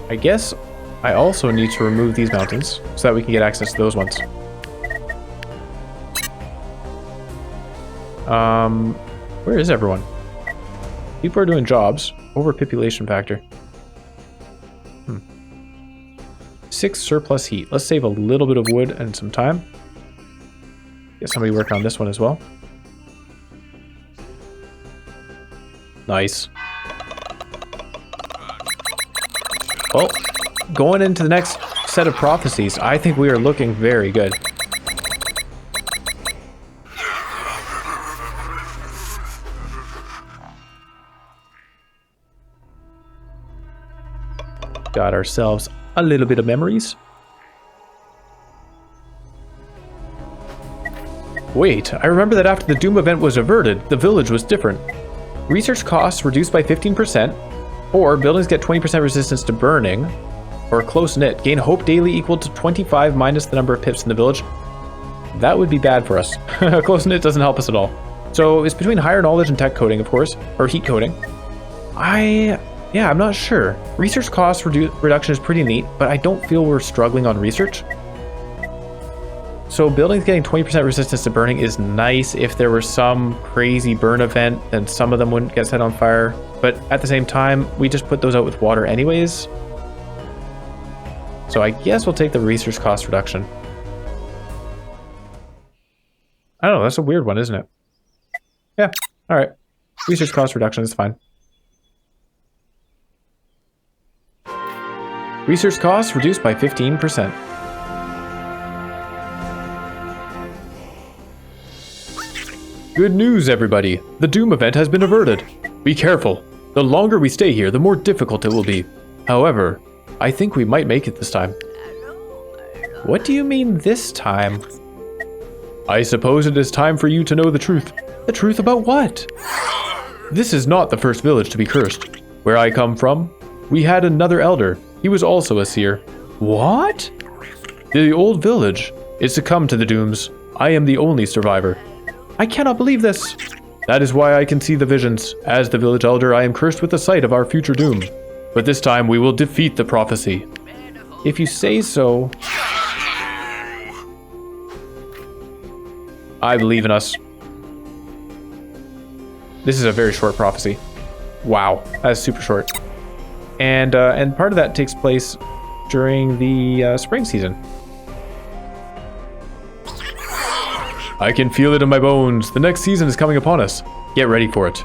I guess I also need to remove these mountains so that we can get access to those ones. Where is everyone? People are doing jobs. Overpopulation factor. 6 surplus heat. Let's save a little bit of wood and some time. Get somebody working on this one as well. Nice. Well, going into the next set of prophecies, I think we are looking very good. Got ourselves a little bit of memories. Wait, I remember that after the Doom event was averted, the village was different. Research costs reduced by 15%, or buildings get 20% resistance to burning, or close-knit, gain hope daily equal to 25 minus the number of pips in the village. That would be bad for us. Close-knit doesn't help us at all. So it's between higher knowledge and tech coding, of course, or heat coding. Yeah, I'm not sure. Research cost reduction is pretty neat, but I don't feel we're struggling on research. So buildings getting 20% resistance to burning is nice. If there were some crazy burn event, then some of them wouldn't get set on fire. But at the same time, we just put those out with water anyways. So I guess we'll take the research cost reduction. I don't know, that's a weird one, isn't it? Yeah, all right. Research cost reduction is fine. Research costs reduced by 15%. Good news, everybody. The Doom event has been averted. Be careful. The longer we stay here, the more difficult it will be. However, I think we might make it this time. What do you mean this time? I suppose it is time for you to know the truth. The truth about what? This is not the first village to be cursed. Where I come from, we had another elder. He was also a seer. What? The old village. It succumbed to the dooms. I am the only survivor. I cannot believe this. That is why I can see the visions. As the village elder, I am cursed with the sight of our future doom. But this time we will defeat the prophecy. If you say so. I believe in us. This is a very short prophecy. Wow, that's super short. And part of that takes place during the spring season. I can feel it in my bones. The next season is coming upon us. Get ready for it.